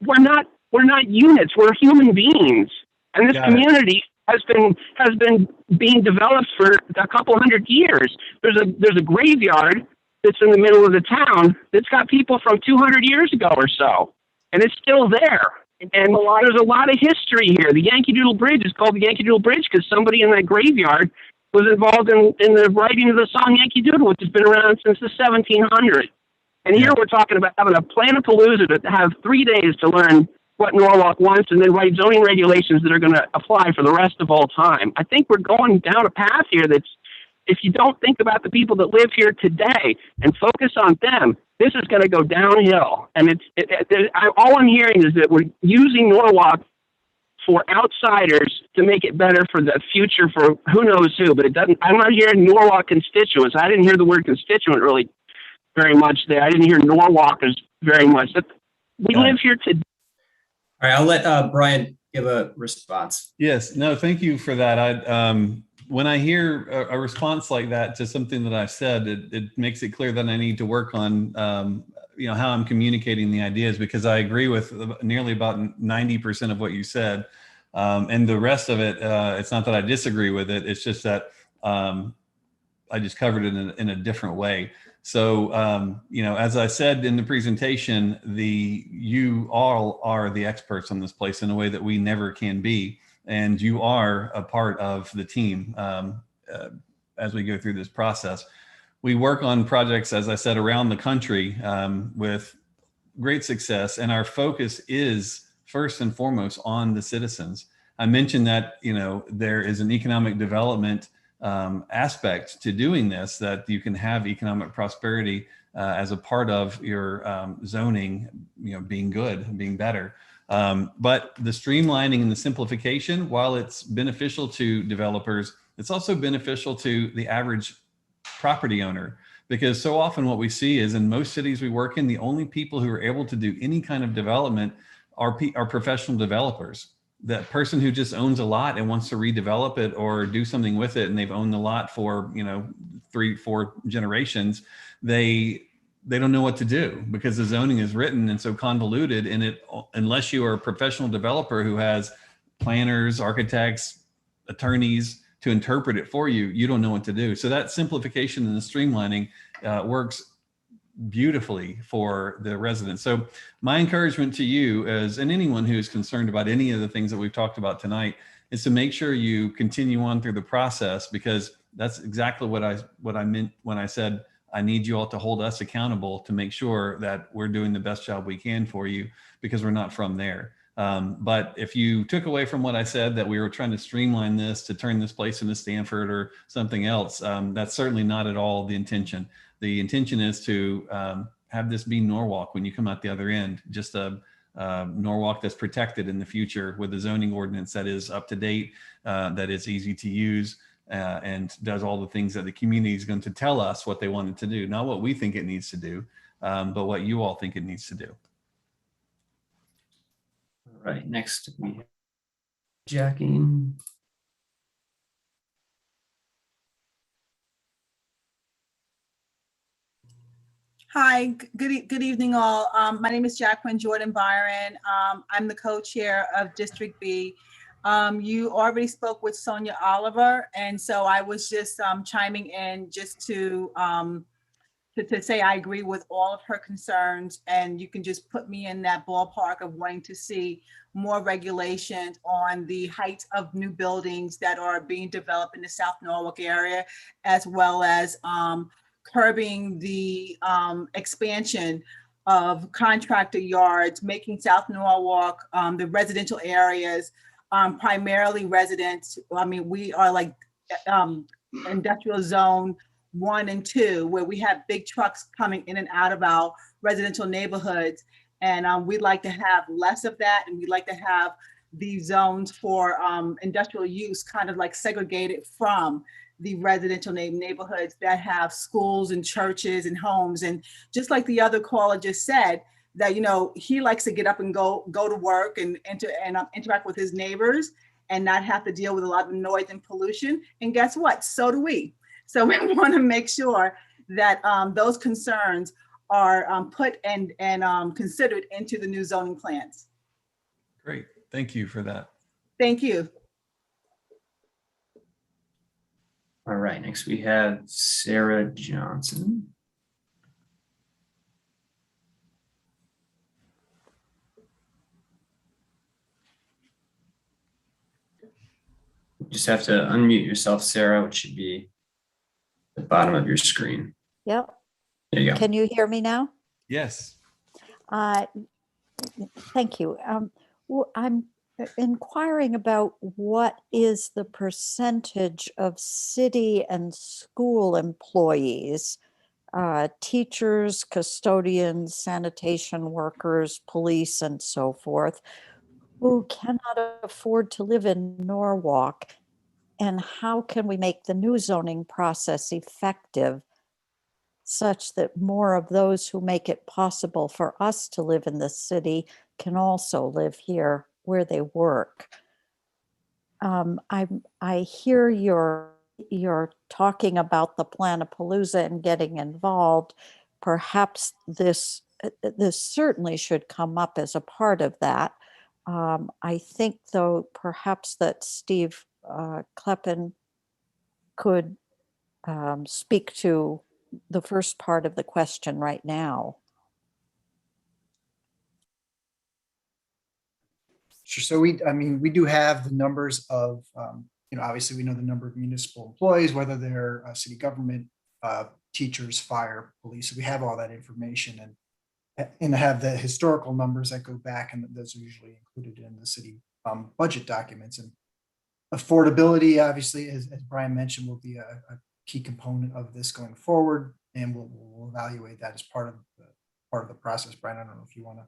We're not units. We're human beings, and this community has been being developed for a couple hundred years. There's a graveyard that's in the middle of the town that's got people from 200 years ago or so, and it's still there. And there's a lot of history here. The Yankee Doodle Bridge is called the Yankee Doodle Bridge because somebody in that graveyard was involved in the writing of the song Yankee Doodle, which has been around since the 1700s. And here we're talking about having a Planapalooza to have 3 days to learn what Norwalk wants and then write zoning regulations that are going to apply for the rest of all time. I think we're going down a path here that's, if you don't think about the people that live here today and focus on them, this is going to go downhill. And all I'm hearing is that we're using Norwalk for outsiders to make it better for the future for who knows who, but it doesn't. I'm not hearing Norwalk constituents. I didn't hear the word constituent really very much there. I didn't hear Norwalkers very much. We live here today. All right, I'll let Brian give a response. Yes, no, thank you for that. When I hear a response like that to something that I've said, it makes it clear that I need to work on, how I'm communicating the ideas, because I agree with nearly about 90% of what you said. And the rest of it, it's not that I disagree with it. It's just that I just covered it in a different way. So, as I said in the presentation, you all are the experts on this place in a way that we never can be. And you are a part of the team as we go through this process. We work on projects, as I said, around the country with great success. And our focus is first and foremost on the citizens. I mentioned that, there is an economic development aspect to doing this, that you can have economic prosperity as a part of your zoning, being good, being better. But the streamlining and the simplification, while it's beneficial to developers, it's also beneficial to the average property owner, because so often what we see is in most cities we work in, the only people who are able to do any kind of development are professional developers. That person who just owns a lot and wants to redevelop it or do something with it, and they've owned the lot for 3-4 generations, they don't know what to do because the zoning is written and so convoluted. And unless you are a professional developer who has planners, architects, attorneys to interpret it for you, you don't know what to do. So that simplification and the streamlining works beautifully for the residents. So my encouragement to you and anyone who is concerned about any of the things that we've talked about tonight is to make sure you continue on through the process, because that's exactly what I meant when I said I need you all to hold us accountable to make sure that we're doing the best job we can for you, because we're not from there. But if you took away from what I said that we were trying to streamline this to turn this place into Stanford or something else, that's certainly not at all the intention. The intention is to have this be Norwalk when you come out the other end, just a Norwalk that's protected in the future with a zoning ordinance that is up to date, that is easy to use, and does all the things that the community is going to tell us what they want it to do. Not what we think it needs to do, but what you all think it needs to do. All right, next we have Jackie. Hi, good evening all. My name is Jacqueline Jordan Byron. I'm the co-chair of District B. You already spoke with Sonia Oliver, and so I was just chiming in just to say I agree with all of her concerns, and you can just put me in that ballpark of wanting to see more regulations on the height of new buildings that are being developed in the South Norwalk area, as well as curbing the expansion of contractor yards, making South Norwalk, the residential areas, primarily residents. I mean, we are like industrial zone 1 and 2, where we have big trucks coming in and out of our residential neighborhoods. And we'd like to have less of that. And we'd like to have these zones for industrial use kind of like segregated from the residential neighborhoods that have schools and churches and homes. And just like the other caller just said, that, he likes to get up and go to work and interact with his neighbors and not have to deal with a lot of noise and pollution. And guess what? So do we. So we want to make sure that those concerns are put and considered into the new zoning plans. Great. Thank you for that. Thank you. All right, next we have Sarah Johnson. You just have to unmute yourself, Sarah, which should be at the bottom of your screen. Yep. There you go. Can you hear me now? Yes. Thank you. I'm inquiring about what is the percentage of city and school employees, teachers, custodians, sanitation workers, police, and so forth, who cannot afford to live in Norwalk, and how can we make the new zoning process effective such that more of those who make it possible for us to live in the city can also live here where they work? I hear you're talking about the Planapalooza and getting involved. Perhaps this certainly should come up as a part of that. I think, though, perhaps that Steve Kleppen could speak to the first part of the question right now. Sure. So we do have the numbers of, obviously we know the number of municipal employees, whether they're city government, teachers, fire, police. So we have all that information and have the historical numbers that go back, and those are usually included in the city budget documents. And affordability, obviously, as Brian mentioned, will be a key component of this going forward, and we'll evaluate that as part of the process. Brian, I don't know if you want to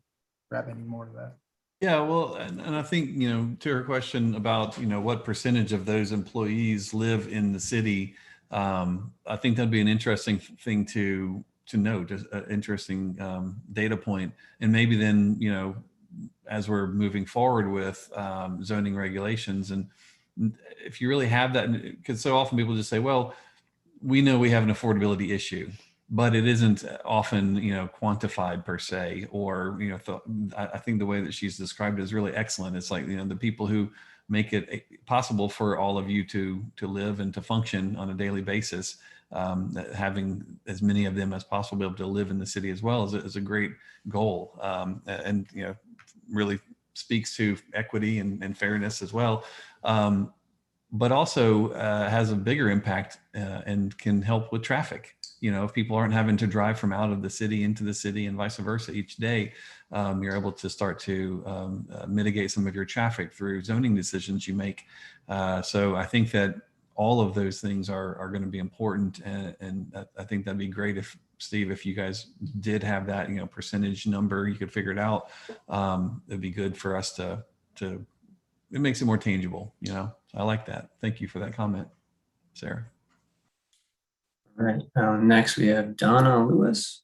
grab any more of that. Yeah, well, and I think, to her question about, what percentage of those employees live in the city, I think that'd be an interesting thing to note, just an interesting data point. And maybe then, as we're moving forward with zoning regulations, and if you really have that, because so often people just say, well, we know we have an affordability issue, but it isn't often, quantified per se, or, I think the way that she's described it is really excellent. It's like, the people who make it possible for all of you to live and to function on a daily basis, having as many of them as possible be able to live in the city as well is a great goal. And, really speaks to equity and fairness as well. But also has a bigger impact and can help with traffic. If people aren't having to drive from out of the city into the city and vice versa each day, you're able to start to mitigate some of your traffic through zoning decisions you make. So I think that all of those things are going to be important. And I think that'd be great if, Steve, if you guys did have that, percentage number, you could figure it out. It'd be good for us to it makes it more tangible, I like that. Thank you for that comment, Sarah. All right, next we have Donna Lewis.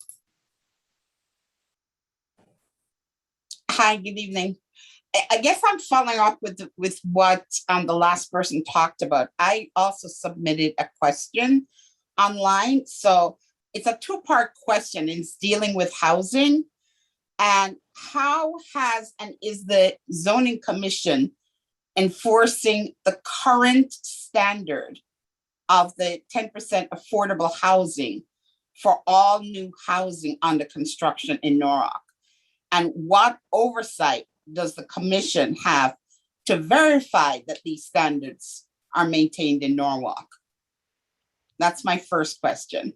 Hi, good evening. I guess I'm following up with what the last person talked about. I also submitted a question online. So it's a two-part question. It's dealing with housing, and how is the zoning commission enforcing the current standard of the 10% affordable housing for all new housing under construction in Norwalk? And what oversight does the commission have to verify that these standards are maintained in Norwalk? That's my first question.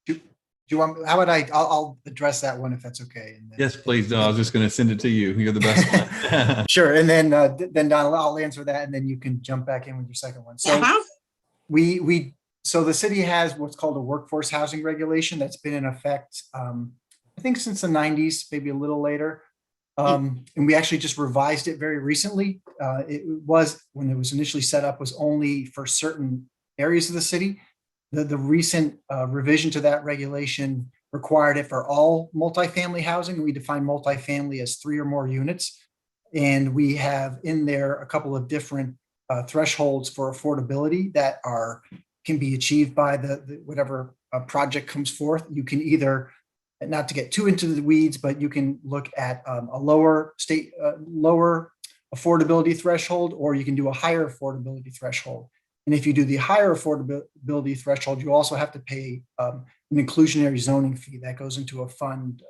Do you want, how would I'll address that one if that's okay. And then, yes, please. No, I was just going to send it to you. You're the best one. Sure. And then Donald, I'll answer that, and then you can jump back in with your second one. So so the city has what's called a workforce housing regulation that's been in effect, I think since the 90s, maybe a little later. And we actually just revised it very recently. It was, when it was initially set up, was only for certain areas of the city. The recent revision to that regulation required it for all multifamily housing. We define multifamily as 3 or more units. And we have in there a couple of different thresholds for affordability that are can be achieved by whatever project comes forth. You can either, not to get too into the weeds, but you can look at a lower affordability threshold, or you can do a higher affordability threshold. And if you do the higher affordability threshold, you also have to pay an inclusionary zoning fee that goes into a fund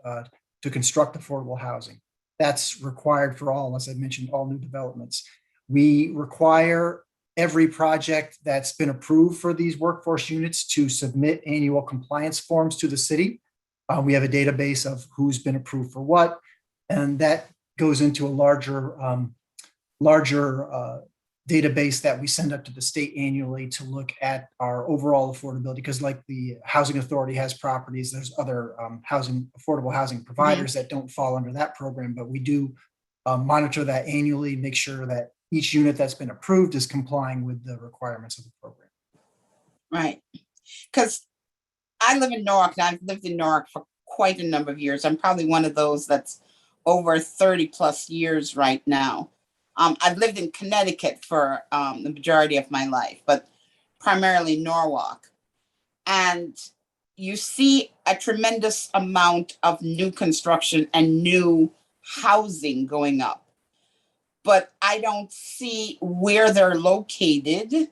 to construct affordable housing. That's required for all, as I mentioned, all new developments. We require every project that's been approved for these workforce units to submit annual compliance forms to the city. We have a database of who's been approved for what, and that goes into a larger database that we send up to the state annually to look at our overall affordability, because like the housing authority has properties, there's other affordable housing providers that don't fall under that program, but we do monitor that annually, make sure that each unit that's been approved is complying with the requirements of the program. Right. Because I live in Norwalk, and I've lived in Norwalk for quite a number of years. I'm probably one of those that's over 30 plus years right now. I've lived in Connecticut for the majority of my life, but primarily Norwalk. And you see a tremendous amount of new construction and new housing going up. But I don't see where they're located,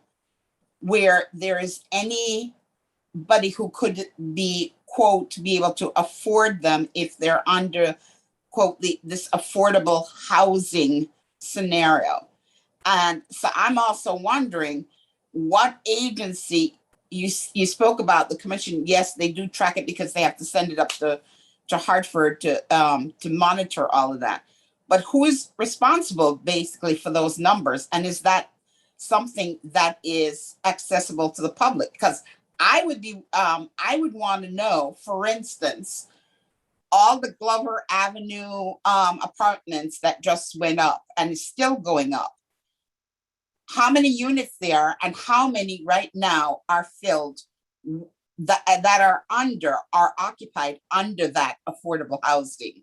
where there is anybody who could be, quote, be able to afford them if they're under, quote, this affordable housing scenario. And so I'm also wondering what agency, you spoke about the commission. Yes, they do track it because they have to send it up to Hartford to monitor all of that. But who is responsible basically for those numbers? And is that something that is accessible to the public? Because I would want to know, for instance, all the Glover Avenue apartments that just went up and is still going up. How many units there are, and how many right now are filled that are occupied under that affordable housing?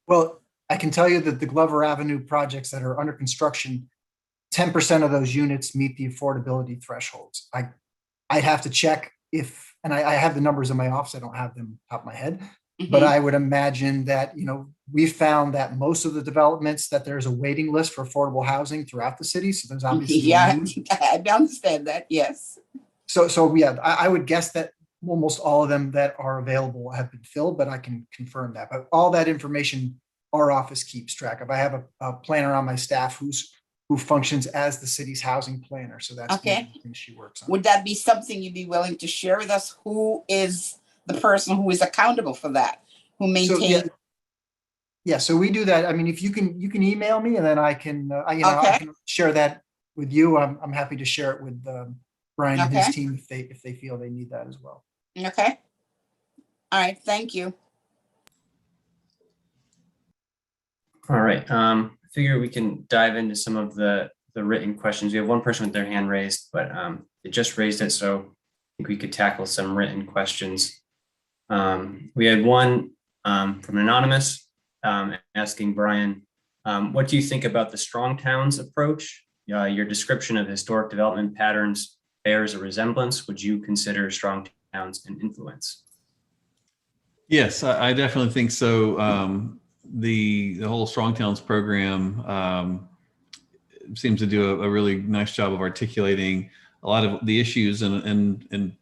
Well, I can tell you that the Glover Avenue projects that are under construction, 10% of those units meet the affordability thresholds. I'd have to check if, and I have the numbers in my office, I don't have them top of my head, but I would imagine that, we found that most of the developments that there's a waiting list for affordable housing throughout the city. So there's obviously I understand that, yes. So yeah, I would guess that almost all of them that are available have been filled, but I can confirm that. But all that information our office keeps track of. I have a planner on my staff who functions as the city's housing planner. So that's one of the things she works on. Would that be something you'd be willing to share with us? Who is the person who is accountable for that? Who maintains? So we do that. I mean, if you can email me, and then I can, I can share that with you. I'm happy to share it with Brian and his team if they feel they need that as well. Okay. All right. Thank you. All right. I figure we can dive into some of the written questions. We have one person with their hand raised, but they just raised it, so I think we could tackle some written questions. We had one from an anonymous asking Brian, what do you think about the strong towns approach? Your description of historic development patterns bears a resemblance. Would you consider strong towns an influence? Yes, I definitely think so. The whole Strong Towns program seems to do a really nice job of articulating a lot of the issues and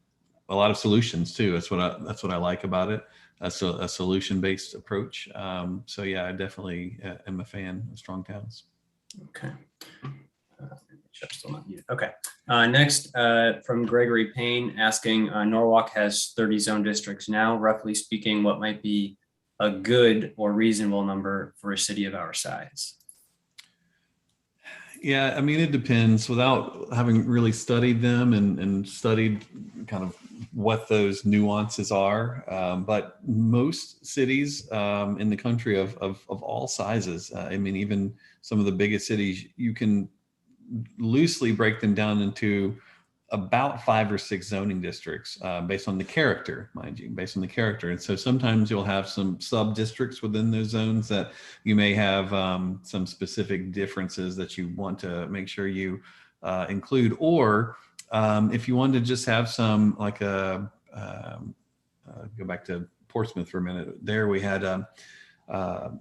a lot of solutions too. That's what I like about it. That's a solution-based approach. So yeah, I definitely am a fan of Strong Towns. Okay. Okay. Next, from Gregory Payne asking, Norwalk has 30 zone districts now. Roughly speaking, what might be a good or reasonable number for a city of our size? Yeah, I mean, it depends. Without having really studied them and studied kind of what those nuances are, but most cities in the country of all sizes, I mean, even some of the biggest cities, you can loosely break them down into about 5 or 6 zoning districts based on the character, mind you, based on the character. And so sometimes you'll have some sub districts within those zones that you may have some specific differences that you want to make sure you include, or if you wanted to just have some like a, go back to Portsmouth for a minute. There we had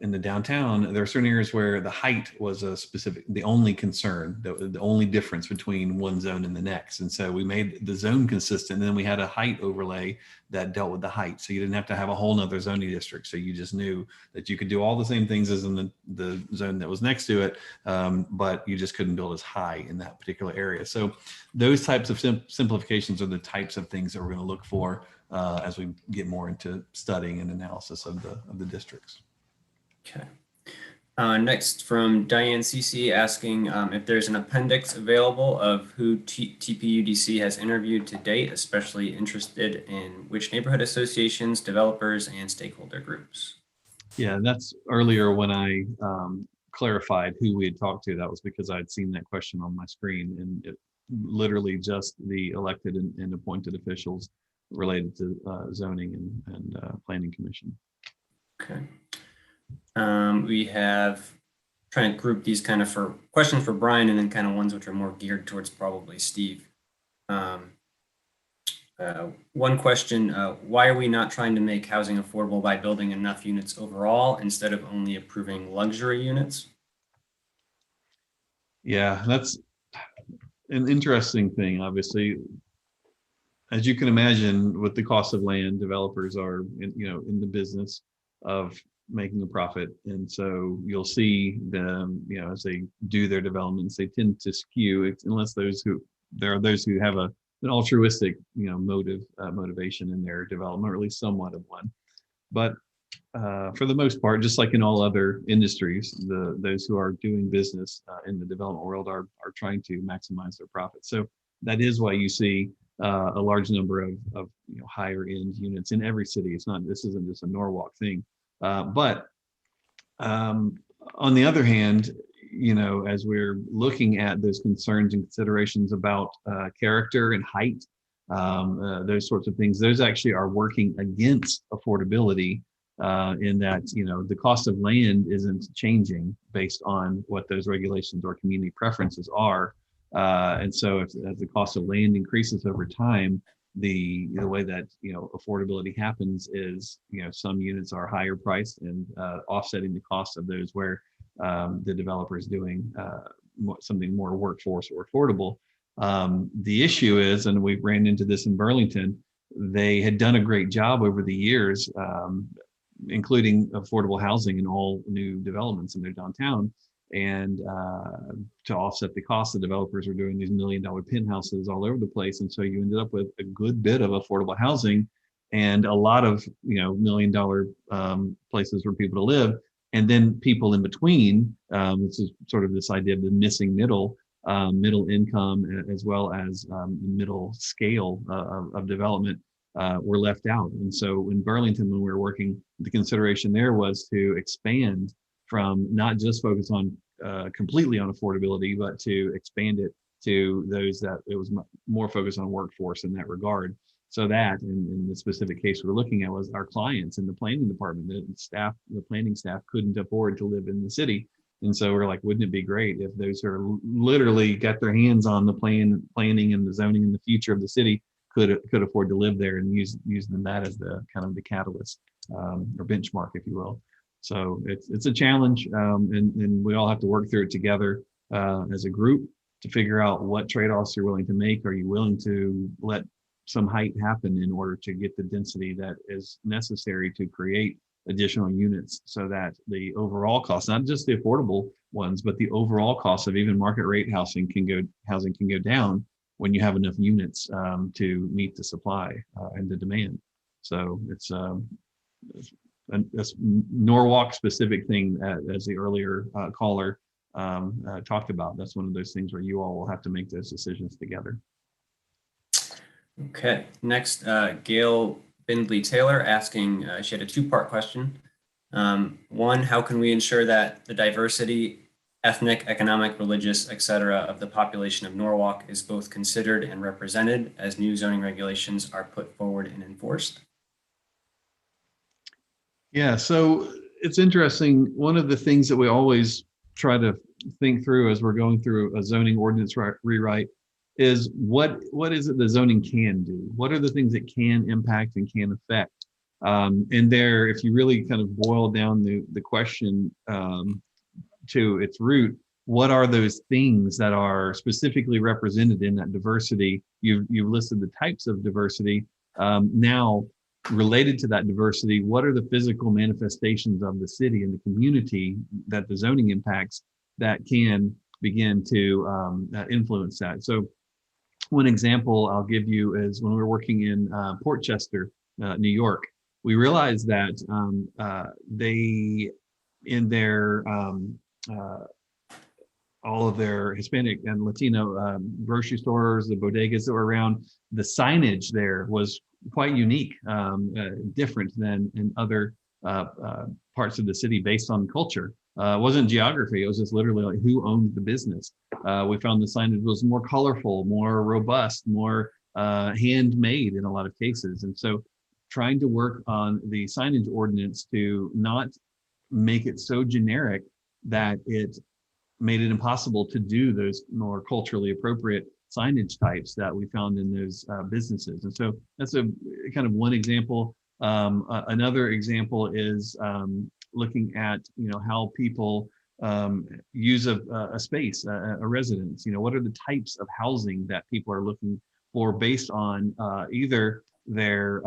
in the downtown, there are certain areas where the height was the only concern, the only difference between one zone and the next. And so we made the zone consistent. And then we had a height overlay that dealt with the height. So you didn't have to have a whole nother zoning district. So you just knew that you could do all the same things as in the zone that was next to it, but you just couldn't build as high in that particular area. So those types of simplifications are the types of things that we're going to look for as we get more into studying and analysis of the districts. Okay. Next from Diane CC asking if there's an appendix available of who TPUDC has interviewed to date, especially interested in which neighborhood associations, developers, and stakeholder groups. Yeah, that's earlier when I clarified who we had talked to. That was because I'd seen that question on my screen, and it literally just the elected and appointed officials related to zoning and planning commission. Okay. We have trying to group these kind of for questions for Brian and then kind of ones which are more geared towards probably Steve. One question, why are we not trying to make housing affordable by building enough units overall instead of only approving luxury units? Yeah, that's an interesting thing. Obviously, as you can imagine, with the cost of land, developers are in the business of making a profit, and so you'll see them, as they do their developments, they tend to skew, unless there are those who have an altruistic, motivation in their development, or at least somewhat of one. But for the most part, just like in all other industries, those who are doing business in the development world are trying to maximize their profits. So that is why you see a large number of higher end units in every city. This isn't just a Norwalk thing. But on the other hand, as we're looking at those concerns and considerations about character and height, those sorts of things, those actually are working against affordability in that, the cost of land isn't changing based on what those regulations or community preferences are. And so as the cost of land increases over time, the way that affordability happens is some units are higher priced and offsetting the cost of those where the developer is doing something more workforce or affordable. The issue is, and we ran into this in Burlington, they had done a great job over the years, including affordable housing in all new developments in their downtown. And to offset the cost, the developers were doing these $1 million penthouses all over the place. And so you ended up with a good bit of affordable housing and a lot of, $1 million places for people to live. And then people in between, this is sort of this idea of the missing middle income, as well as middle scale of development were left out. And so in Burlington, when we were working, the consideration there was to expand from not just focus on completely on affordability, but to expand it to those that it was more focused on workforce in that regard. So that in the specific case we're looking at was our clients in the planning department, the planning staff couldn't afford to live in the city. And so we're like, wouldn't it be great if those who are literally got their hands on the planning and the zoning in the future of the city could afford to live there, and use that as the kind of the catalyst or benchmark, if you will. So it's a challenge, and we all have to work through it together as a group to figure out what trade-offs you're willing to make. Are you willing to let some height happen in order to get the density that is necessary to create additional units, so that the overall cost, not just the affordable ones, but the overall cost of even market rate housing can go down when you have enough units to meet the supply and the demand. So it's a Norwalk specific thing, as the earlier caller talked about. That's one of those things where you all will have to make those decisions together. Okay, next, Gail Bindley Taylor asking, she had a two-part question. One, how can we ensure that the diversity, ethnic, economic, religious, etc. of the population of Norwalk is both considered and represented as new zoning regulations are put forward and enforced? Yeah, so it's interesting. One of the things that we always try to think through as we're going through a zoning ordinance rewrite is what is it the zoning can do? What are the things it can impact and can affect? And there, if you really kind of boil down the question to its root, what are those things that are specifically represented in that diversity? You've listed the types of diversity. Now, related to that diversity, what are the physical manifestations of the city and the community that the zoning impacts that can begin to influence that? So one example I'll give you is when we were working in Portchester, New York, we realized that they, in their all of their Hispanic and Latino grocery stores, the bodegas that were around, the signage there was quite unique, different than in other parts of the city based on culture. It wasn't geography, it was just literally like who owned the business. We found the signage was more colorful, more robust, more handmade in a lot of cases. And so trying to work on the signage ordinance to not make it so generic that it made it impossible to do those more culturally appropriate signage types that we found in those businesses. And so that's a kind of one example. Another example is looking at, how people use a space, a residence. What are the types of housing that people are looking for based on either their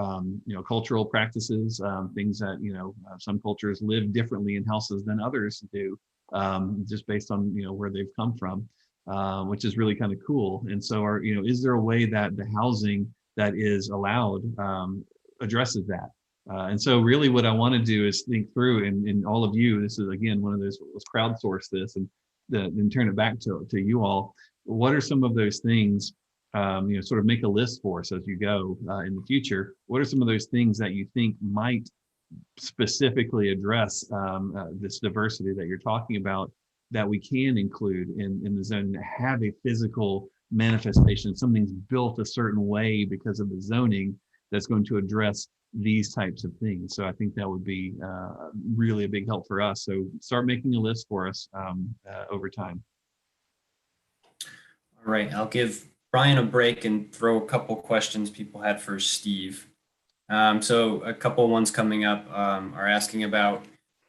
cultural practices, things that some cultures live differently in houses than others do, just based on where they've come from, which is really kind of cool. And so is there a way that the housing that is allowed addresses that? And so really what I want to do is think through, and all of you, this is again one of those, let's crowdsource this and then turn it back to you all. What are some of those things, sort of make a list for us as you go in the future? What are some of those things that you think might specifically address this diversity that you're talking about, that we can include in the zoning, that have a physical manifestation, something's built a certain way because of the zoning that's going to address these types of things? So I think that would be really a big help for us. So start making a list for us over time. All right, I'll give Brian a break and throw a couple questions people had for Steve. So a couple ones coming up are asking about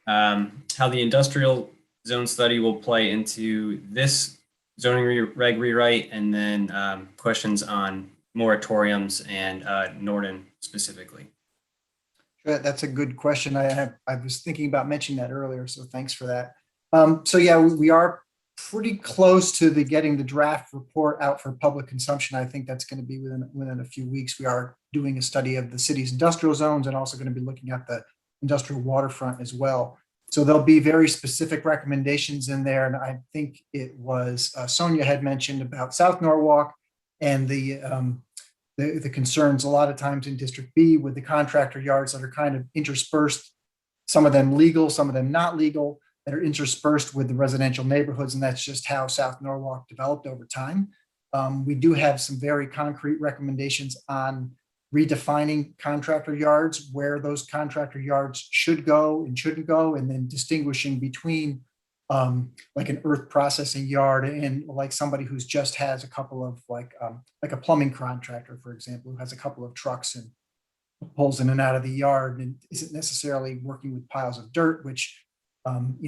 how the industrial zone study will play into this zoning reg rewrite, and then questions on moratoriums and Norden specifically. That's a good question. I was thinking about mentioning that earlier, so thanks for that. So yeah, we are pretty close to getting the draft report out for public consumption. I think that's going to be within a few weeks. We are doing a study of the city's industrial zones and also going to be looking at the industrial waterfront as well. So there'll be very specific recommendations in there. And I think it was Sonia had mentioned about South Norwalk and the concerns a lot of times in District B with the contractor yards that are kind of interspersed, some of them legal, some of them not legal, that are interspersed with the residential neighborhoods. And that's just how South Norwalk developed over time. We do have some very concrete recommendations on redefining contractor yards, where those contractor yards should go and shouldn't go, and then distinguishing between like an earth processing yard and like somebody who's just has a couple of like a plumbing contractor, for example, who has a couple of trucks and pulls in and out of the yard and isn't necessarily working with piles of dirt, which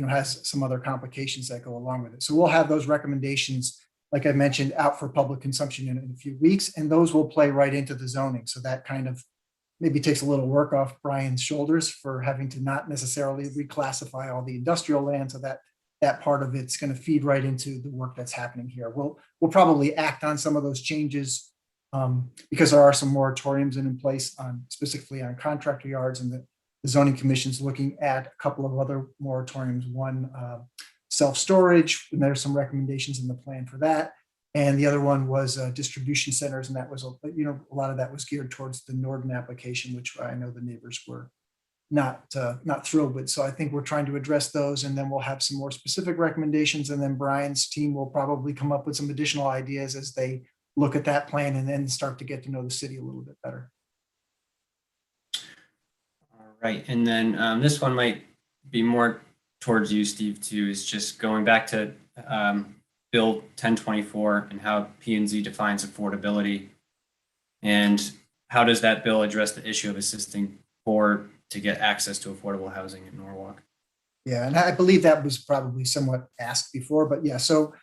has some other complications that go along with it. So we'll have those recommendations, like I mentioned, out for public consumption in a few weeks, and those will play right into the zoning. So that kind of maybe takes a little work off Brian's shoulders for having to not necessarily reclassify all the industrial land, so that part of it's going to feed right into the work that's happening here. We'll probably act on some of those changes because there are some moratoriums in place specifically on contractor yards, and the zoning commission's looking at a couple of other moratoriums. One, self-storage, and there's some recommendations in the plan for that. And the other one was distribution centers, and that was a lot of that was geared towards the Norden application, which I know the neighbors were not thrilled with. So I think we're trying to address those, and then we'll have some more specific recommendations, and then Brian's team will probably come up with some additional ideas as they look at that plan and then start to get to know the city a little bit better. All right, and then this one might be more towards you, Steve, too, is just going back to Bill 1024 and how P&Z defines affordability? And how does that bill address the issue of assisting poor to get access to affordable housing in Norwalk? Yeah, and I believe that was probably somewhat asked before, but yeah, so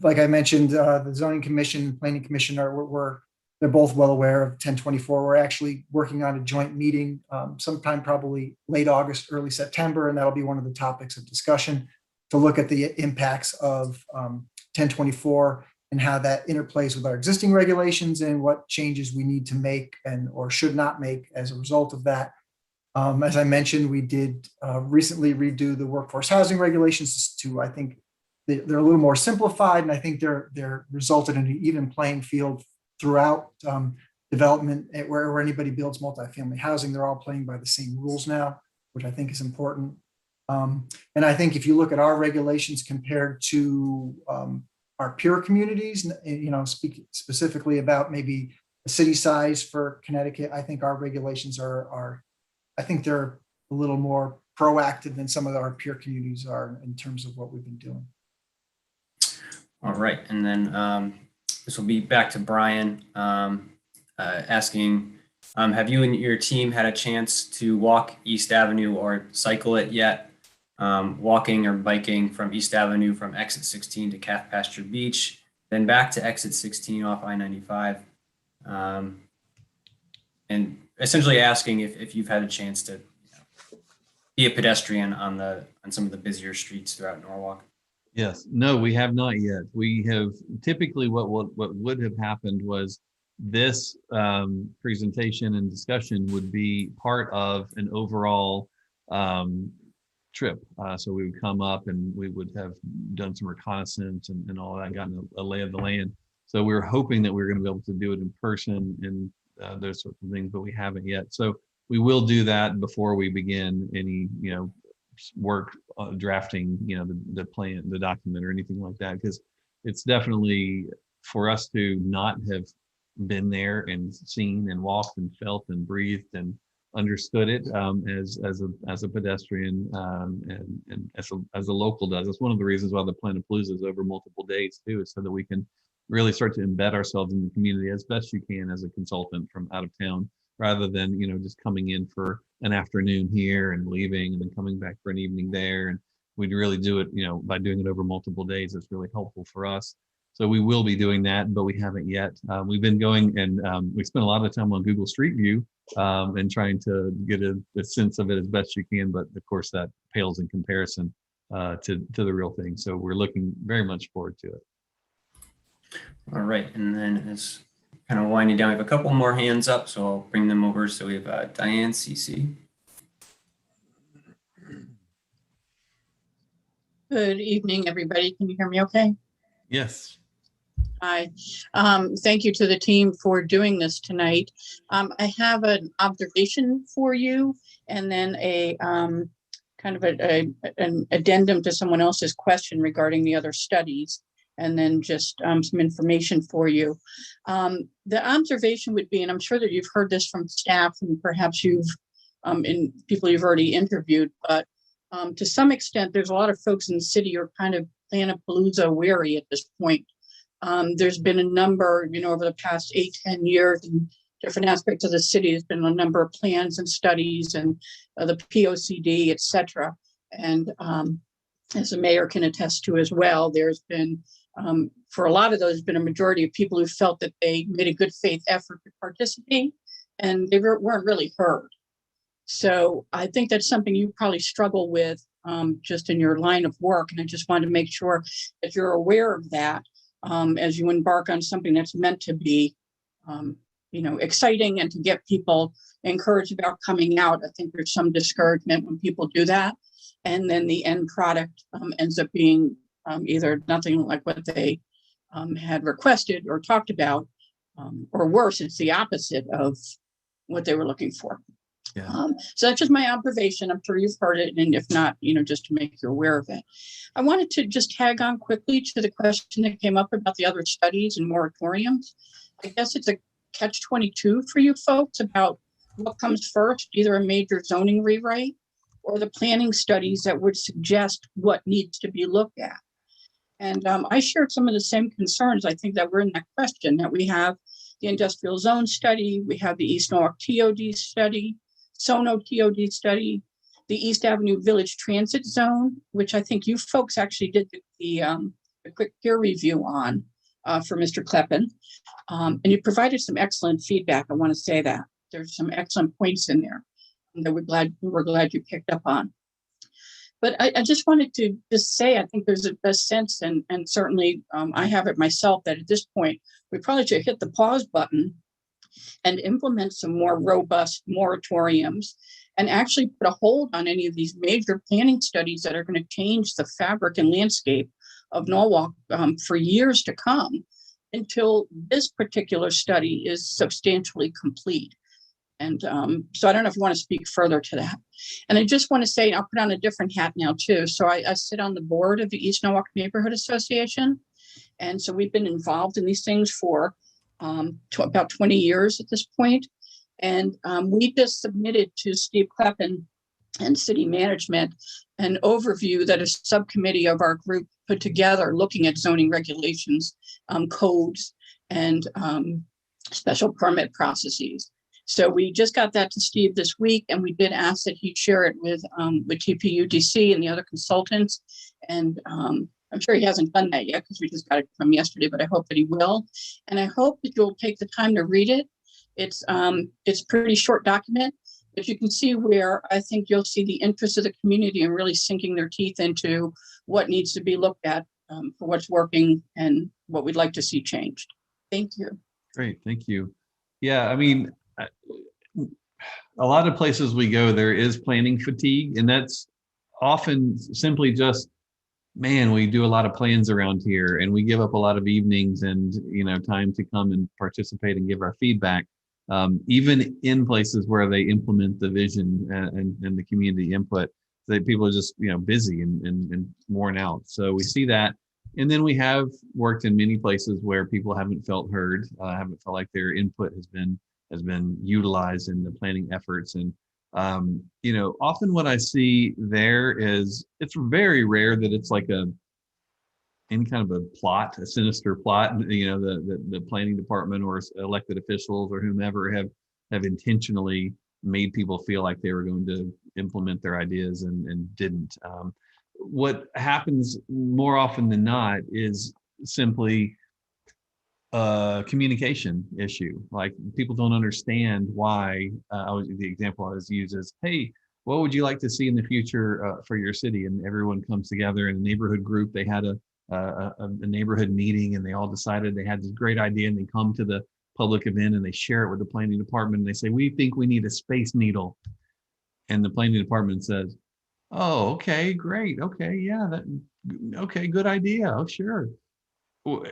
like I mentioned, the zoning commission, planning commission they're both well aware of 1024. We're actually working on a joint meeting sometime probably late August, early September, and that'll be one of the topics of discussion to look at the impacts of 1024 and how that interplays with our existing regulations and what changes we need to make and or should not make as a result of that. As I mentioned, we did recently redo the workforce housing regulations to, I think, they're a little more simplified, and I think they're resulted in an even playing field throughout development where anybody builds multifamily housing. They're all playing by the same rules now, which I think is important. And I think if you look at our regulations compared to our peer communities, speak specifically about maybe the city size for Connecticut, I think our regulations I think they're a little more proactive than some of our peer communities are in terms of what we've been doing. All right, and then this will be back to Brian, asking, have you and your team had a chance to walk East Avenue or cycle it yet? Walking or biking from East Avenue from exit 16 to Calf Pasture Beach, then back to exit 16 off I-95. And essentially asking if you've had a chance to be a pedestrian on some of the busier streets throughout Norwalk. Yes, no, we have not yet. We have typically what would have happened was this presentation and discussion would be part of an overall trip. So we would come up and we would have done some reconnaissance and all that, gotten a lay of the land. So we were hoping that we were going to be able to do it in person and those sorts of things, but we haven't yet. So we will do that before we begin any, work drafting, the plan, the document or anything like that, because it's definitely for us to not have been there and seen and walked and felt and breathed and understood it as a pedestrian and as a local does. That's one of the reasons why the Planapalooza is over multiple days too, is so that we can really start to embed ourselves in the community as best you can as a consultant from out of town, rather than just coming in for an afternoon here and leaving and then coming back for an evening there. And we'd really do it, by doing it over multiple days. It's really helpful for us. So we will be doing that, but we haven't yet. We've been going and we spent a lot of time on Google Street View and trying to get a sense of it as best you can. But of course that pales in comparison to the real thing. So we're looking very much forward to it. All right, and then it's kind of winding down. We have a couple more hands up, so I'll bring them over. So we have Diane CC. Good evening, everybody. Can you hear me okay? Yes. Hi. Thank you to the team for doing this tonight. I have an observation for you and then a kind of an addendum to someone else's question regarding the other studies, and then just some information for you. The observation would be, and I'm sure that you've heard this from staff and perhaps you've, in people you've already interviewed, but to some extent, there's a lot of folks in the city who are kind of Planapalooza weary at this point. There's been a number, over the past 8-10 years in different aspects of the city, there's been a number of plans and studies and the POCD, et cetera. And as the mayor can attest to as well, there's been, for a lot of those, been a majority of people who felt that they made a good faith effort to participate and they weren't really heard. So I think that's something you probably struggle with just in your line of work. And I just wanted to make sure that you're aware of that as you embark on something that's meant to be, exciting and to get people encouraged about coming out. I think there's some discouragement when people do that. And then the end product ends up being either nothing like what they had requested or talked about, or worse, it's the opposite of what they were looking for. Yeah. So that's just my observation. I'm sure you've heard it. And if not, just to make you aware of it. I wanted to just tag on quickly to the question that came up about the other studies and moratoriums. I guess it's a catch-22 for you folks about what comes first, either a major zoning rewrite or the planning studies that would suggest what needs to be looked at. And I shared some of the same concerns, I think, that were in that question, that we have the industrial zone study, we have the East Norwalk TOD study, Sono TOD study, the East Avenue Village Transit Zone, which I think you folks actually did the quick peer review on for Mr. Kleppen. And you provided some excellent feedback. I want to say that there's some excellent points in there that we're glad you picked up on. But I just wanted to just say, I think there's a sense, and certainly I have it myself, that at this point, we probably should hit the pause button and implement some more robust moratoriums and actually put a hold on any of these major planning studies that are going to change the fabric and landscape of Norwalk for years to come, until this particular study is substantially complete. And so I don't know if you want to speak further to that. And I just want to say, I'll put on a different hat now too. So I sit on the board of the East Norwalk Neighborhood Association. And so we've been involved in these things for about 20 years at this point. And we just submitted to Steve Kleppen and city management an overview that a subcommittee of our group put together, looking at zoning regulations, codes, and special permit processes. So we just got that to Steve this week, and we did ask that he share it with TPUDC and the other consultants. And I'm sure he hasn't done that yet because we just got it from yesterday, but I hope that he will. And I hope that you'll take the time to read it. It's a pretty short document, but you can see where I think you'll see the interest of the community and really sinking their teeth into what needs to be looked at for what's working and what we'd like to see changed. Thank you. Great, thank you. Yeah, I mean, a lot of places we go, there is planning fatigue, and that's often simply just, man, we do a lot of plans around here and we give up a lot of evenings and, you know, time to come and participate and give our feedback, even in places where they implement the vision and the community input, that people are just, you know, busy and worn out. So we see that. And then we have worked in many places where people haven't felt heard, haven't felt like their input has been utilized in the planning efforts. And you know, often what I see there is, it's very rare that it's like any kind of a plot, a sinister plot. You know, the planning department or elected officials or whomever have intentionally made people feel like they were going to implement their ideas and didn't. What happens more often than not is simply a communication issue. Like, people don't understand why. The example I was used is, hey, what would you like to see in the future for your city? And everyone comes together in a neighborhood group. They had a neighborhood meeting, and they all decided they had this great idea, and they come to the public event and they share it with the planning department, and they say, we think we need a space needle. And the planning department says, oh, okay, great, okay, yeah, okay, good idea, oh, sure.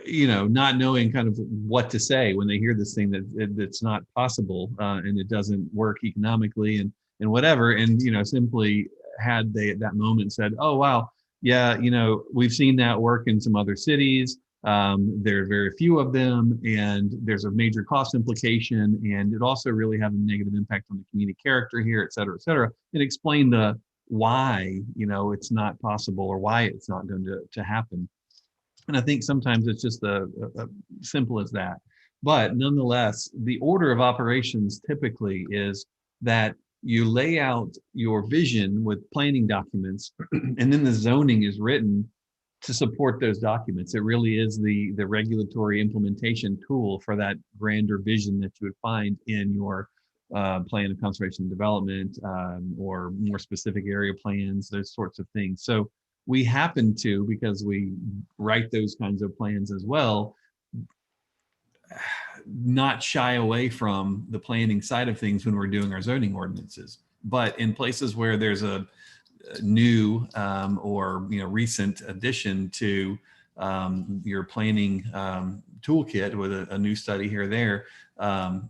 You know, not knowing kind of what to say when they hear this thing that's not possible, and it doesn't work economically and whatever. And, you know, simply had they at that moment said, oh, wow, yeah, you know, we've seen that work in some other cities. There are very few of them, and there's a major cost implication, and it also really have a negative impact on the community character here, et cetera, and explain the why, you know, it's not possible or why it's not going to happen. And I think sometimes it's just a simple as that. But nonetheless, the order of operations typically is that you lay out your vision with planning documents, and then the zoning is written to support those documents. It really is the regulatory implementation tool for that grander vision that you would find in your plan of conservation and development, or more specific area plans, those sorts of things. So we happen to, because we write those kinds of plans as well, not shy away from the planning side of things when we're doing our zoning ordinances. But in places where there's a new or, you know, recent addition to your planning toolkit with a new study here or there,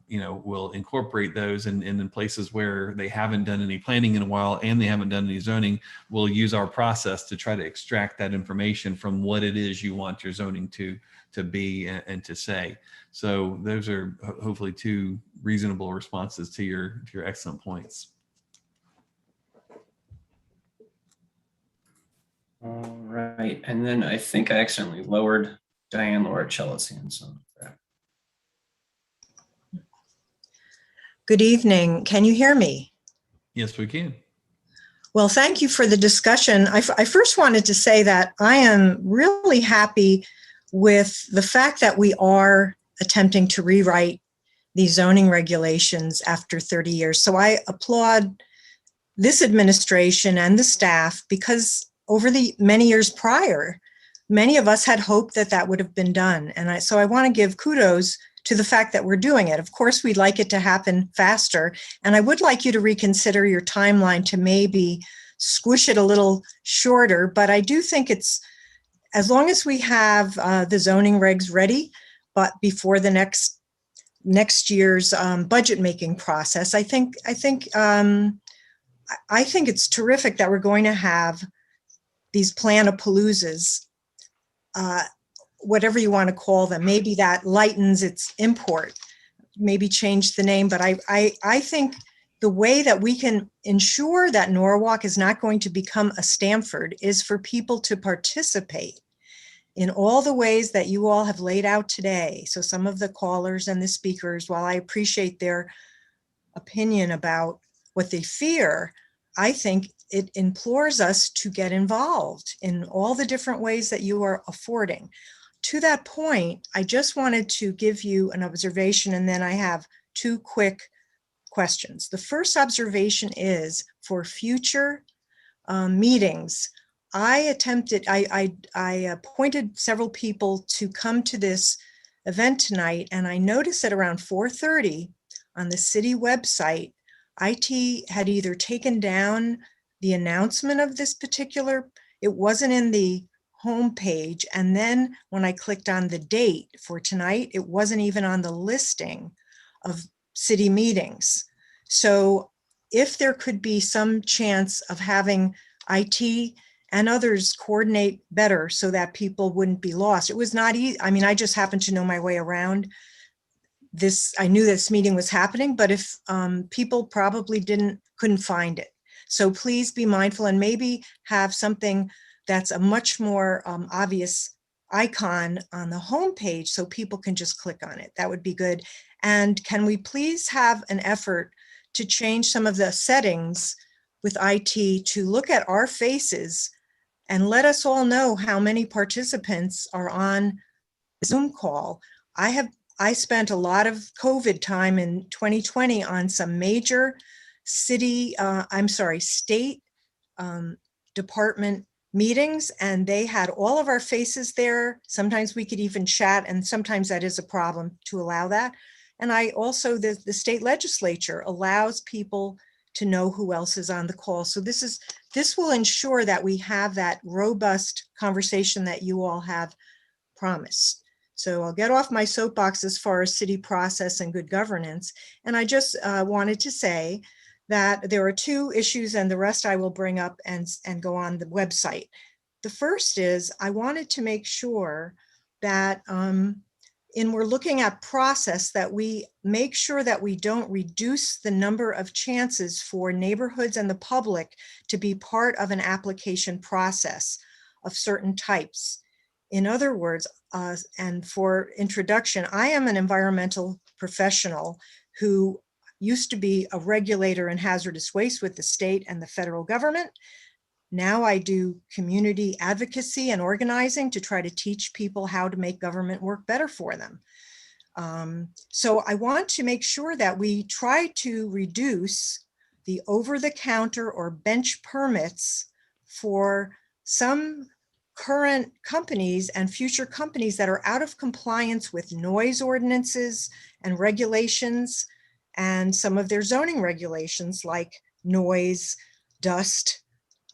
you know, we'll incorporate those, and in places where they haven't done any planning in a while and they haven't done any zoning, we'll use our process to try to extract that information from what it is you want your zoning to be and to say. So those are hopefully two reasonable responses to your excellent points. All right. right, and then I think I accidentally lowered Diane Lauricello's hand. So Good evening. Can you hear me? Yes, we can. Well, thank you for the discussion. I first wanted to say that I am really happy with the fact that we are attempting to rewrite these zoning regulations after 30 years. So I applaud this administration and the staff, because over the many years prior, many of us had hoped that that would have been done. And so I want to give kudos to the fact that we're doing it. Of course, we'd like it to happen faster. And I would like you to reconsider your timeline to maybe squish it a little shorter. But I do think it's, as long as we have the zoning regs ready, but before the next year's budget making process, I think it's terrific that we're going to have these plan-a-paloozas, whatever you want to call them. Maybe that lightens its import, maybe change the name. But I think the way that we can ensure that Norwalk is not going to become a Stamford is for people to participate in all the ways that you all have laid out today. So some of the callers and the speakers, while I appreciate their opinion about what they fear, I think it implores us to get involved in all the different ways that you are affording. To that point, I just wanted to give you an observation, and then I have two quick questions. The first observation is for future meetings. I appointed several people to come to this event tonight, and I noticed that around 4:30 on the city website, IT had either taken down the announcement of this particular, it wasn't in the homepage, and then when I clicked on the date for tonight, it wasn't even on the listing of city meetings. So if there could be some chance of having IT and others coordinate better so that people wouldn't be lost. It was not easy. I mean, I just happened to know my way around this. I knew this meeting was happening, but if people probably couldn't find it. So please be mindful and maybe have something that's a much more obvious icon on the homepage so people can just click on it. That would be good. And can we please have an effort to change some of the settings with IT to look at our faces and let us all know how many participants are on the Zoom call. I spent a lot of COVID time in 2020 on some major state department meetings, and they had all of our faces there. Sometimes we could even chat, and sometimes that is a problem to allow that. And I also, the state legislature allows people to know who else is on the call. So this will ensure that we have that robust conversation that you all have promised. So I'll get off my soapbox as far as city process and good governance. And I just wanted to say that there are two issues, and the rest I will bring up and go on the website. The first is I wanted to make sure that we're looking at process, that we make sure that we don't reduce the number of chances for neighborhoods and the public to be part of an application process of certain types. In other words, and for introduction, I am an environmental professional who used to be a regulator in hazardous waste with the state and the federal government. Now I do community advocacy and organizing to try to teach people how to make government work better for them. So I want to make sure that we try to reduce the over-the-counter or bench permits for some current companies and future companies that are out of compliance with noise ordinances and regulations and some of their zoning regulations like noise, dust,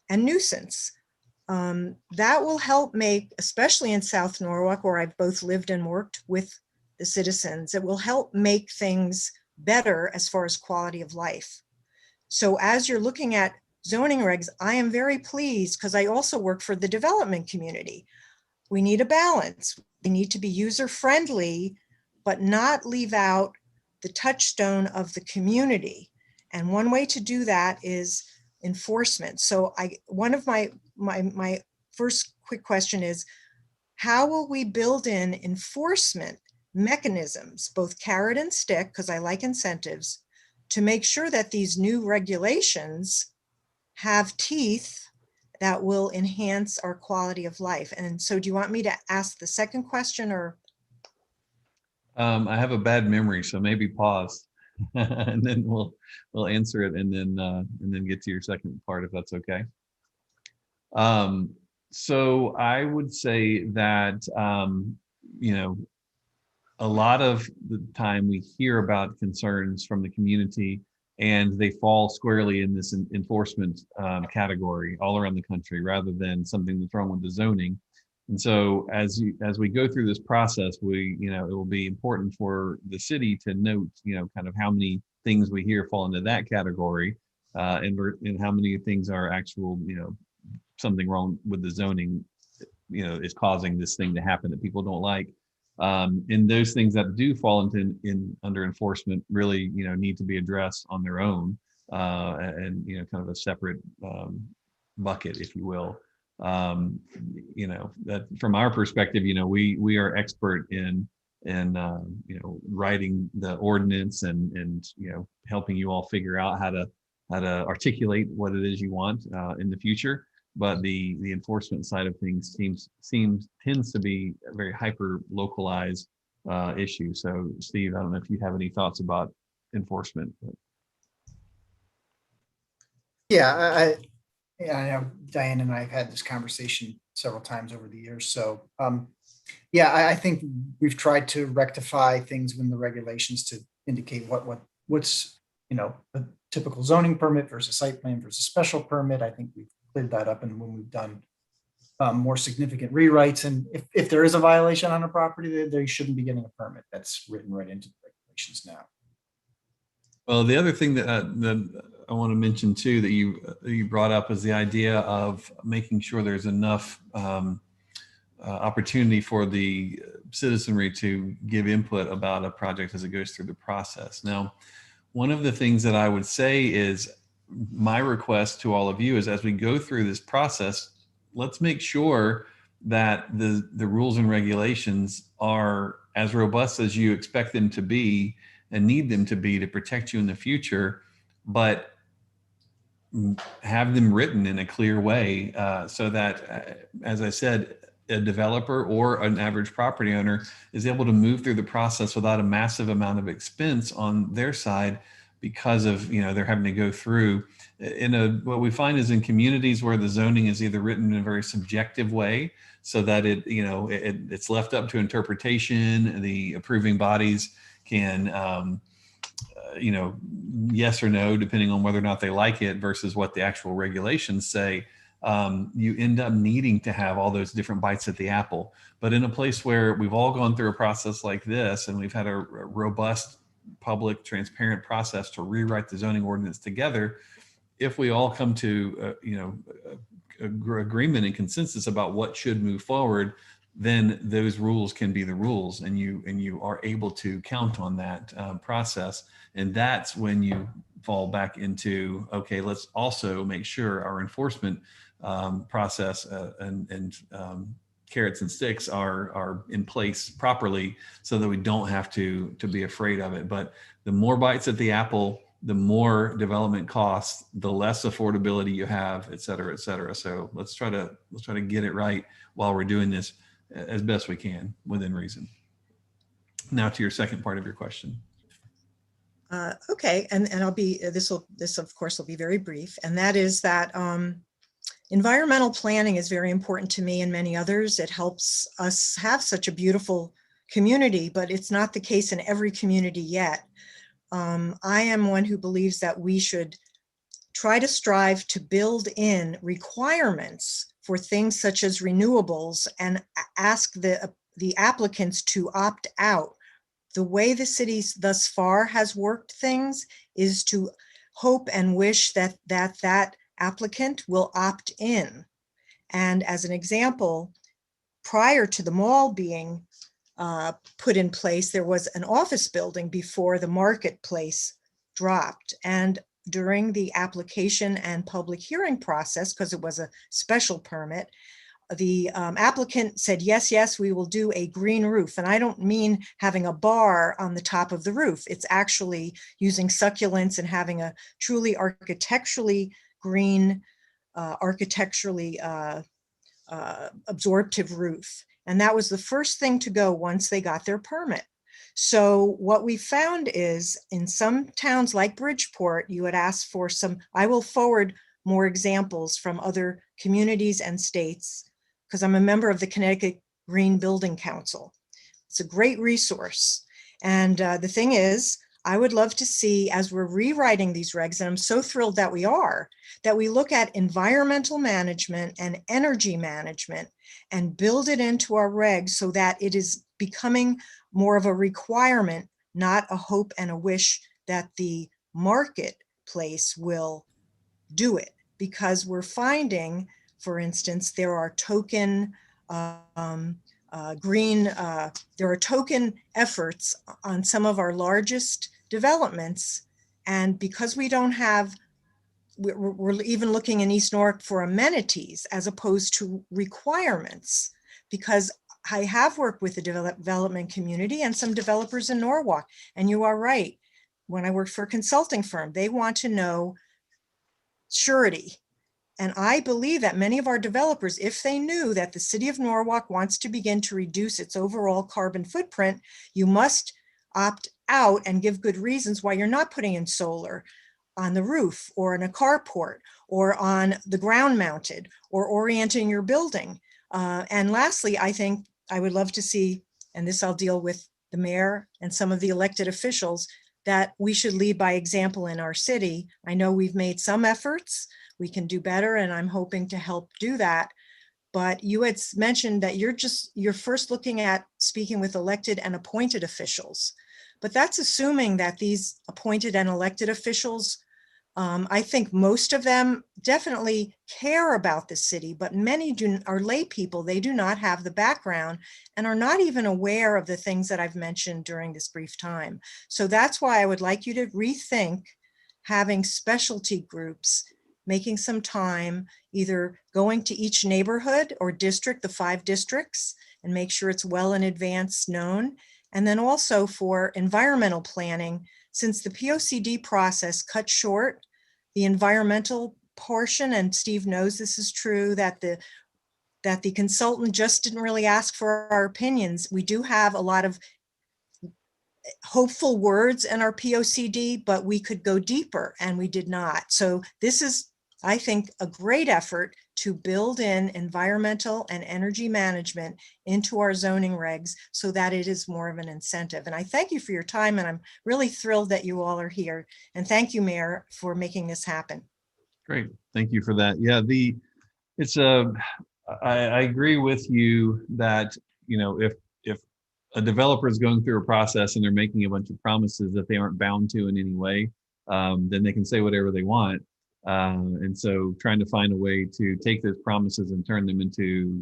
and nuisance. That will help make, especially in South Norwalk, where I've both lived and worked with the citizens, it will help make things better as far as quality of life. So as you're looking at zoning regs, I am very pleased because I also work for the development community. We need a balance. We need to be user-friendly, but not leave out the touchstone of the community. And one way to do that is enforcement. So one of my first quick question is, how will we build in enforcement mechanisms, both carrot and stick, because I like incentives, to make sure that these new regulations have teeth that will enhance our quality of life? And so do you want me to ask the second question, or? I have a bad memory, so maybe pause and then we'll answer it and then get to your second part, if that's okay. So I would say that, you know, a lot of the time we hear about concerns from the community and they fall squarely in this enforcement category all around the country, rather than something that's wrong with the zoning. And so as we go through this process, it will be important for the city to note, kind of how many things we hear fall into that category, and how many things are actual, something wrong with the zoning, is causing this thing to happen that people don't like. And those things that do fall under enforcement really, need to be addressed on their own, and kind of a separate bucket, if you will. That from our perspective, we are expert in writing the ordinance and helping you all figure out how to articulate what it is you want in the future. But the enforcement side of things tends to be a very hyper localized issue. So Steve, I don't know if you have any thoughts about enforcement. Yeah, I know Diane and I have had this conversation several times over the years. So yeah, I think we've tried to rectify things in the regulations to indicate what's a typical zoning permit versus site plan versus special permit. I think we've cleared that up, and when we've done more significant rewrites, and if there is a violation on a property, they shouldn't be getting a permit. That's written right into the regulations now. Well, the other thing that I want to mention too that you brought up is the idea of making sure there's enough opportunity for the citizenry to give input about a project as it goes through the process. Now, one of the things that I would say is my request to all of you is, as we go through this process, let's make sure that the rules and regulations are as robust as you expect them to be and need them to be to protect you in the future, but have them written in a clear way, so that, as I said, a developer or an average property owner is able to move through the process without a massive amount of expense on their side, because of, they're having to go through what we find is in communities where the zoning is either written in a very subjective way, so that it's left up to interpretation. The approving bodies can, yes or no, depending on whether or not they like it, versus what the actual regulations say. You end up needing to have all those different bites at the apple. But in a place where we've all gone through a process like this, and we've had a robust, public, transparent process to rewrite the zoning ordinance together, if we all come to agreement and consensus about what should move forward, then those rules can be the rules, and you are able to count on that process. And that's when you fall back into, okay, let's also make sure our enforcement process and carrots and sticks are in place properly, so that we don't have to be afraid of it. But the more bites at the apple, the more development costs, the less affordability you have, et cetera, et cetera. So let's try to get it right while we're doing this as best we can within reason. Now to your second part of your question. Okay, and this of course will be very brief, and that is that environmental planning is very important to me and many others. It helps us have such a beautiful community, but it's not the case in every community yet. I am one who believes that we should try to strive to build in requirements for things such as renewables, and ask the applicants to opt out. The way the city thus far has worked things is to hope and wish that applicant will opt in. And as an example, prior to the mall being put in place, there was an office building before the marketplace dropped. And during the application and public hearing process, because it was a special permit, the applicant said, yes, yes, we will do a green roof. And I don't mean having a bar on the top of the roof. It's actually using succulents and having a truly architecturally green, architecturally absorptive roof. And that was the first thing to go once they got their permit. So what we found is in some towns like Bridgeport, you had asked for some, I will forward more examples from other communities and states, because I'm a member of the Connecticut Green Building Council. It's a great resource. And the thing is, I would love to see, as we're rewriting these regs, and I'm so thrilled that we are, that we look at environmental management and energy management and build it into our regs so that it is becoming more of a requirement, not a hope and a wish that the marketplace will do it. Because we're finding, for instance, there are token there are token efforts on some of our largest developments. And because we don't have, we're even looking in East Norwalk for amenities as opposed to requirements, because I have worked with the development community and some developers in Norwalk. And you are right. When I worked for a consulting firm, they want to know surety. And I believe that many of our developers, if they knew that the city of Norwalk wants to begin to reduce its overall carbon footprint, you must opt out and give good reasons why you're not putting in solar on the roof or in a carport or on the ground mounted or orienting your building. And lastly, I think I would love to see, and this I'll deal with the mayor and some of the elected officials, that we should lead by example in our city. I know we've made some efforts, we can do better, and I'm hoping to help do that. But you had mentioned that you're first looking at speaking with elected and appointed officials. But that's assuming that these appointed and elected officials, I think most of them definitely care about the city, but many are lay people. They do not have the background and are not even aware of the things that I've mentioned during this brief time. So that's why I would like you to rethink having specialty groups, making some time, either going to each neighborhood or district, the 5 districts, and make sure it's well in advance known. And then also for environmental planning, since the POCD process cut short the environmental portion, and Steve knows this is true, that the consultant just didn't really ask for our opinions. We do have a lot of hopeful words in our POCD, but we could go deeper and we did not. So this is, I think, a great effort to build in environmental and energy management into our zoning regs so that it is more of an incentive. And I thank you for your time, and I'm really thrilled that you all are here. And thank you, Mayor, for making this happen. Great, thank you for that. Yeah, I agree with you that, you know, if a developer is going through a process and they're making a bunch of promises that they aren't bound to in any way, then they can say whatever they want. And so trying to find a way to take those promises and turn them into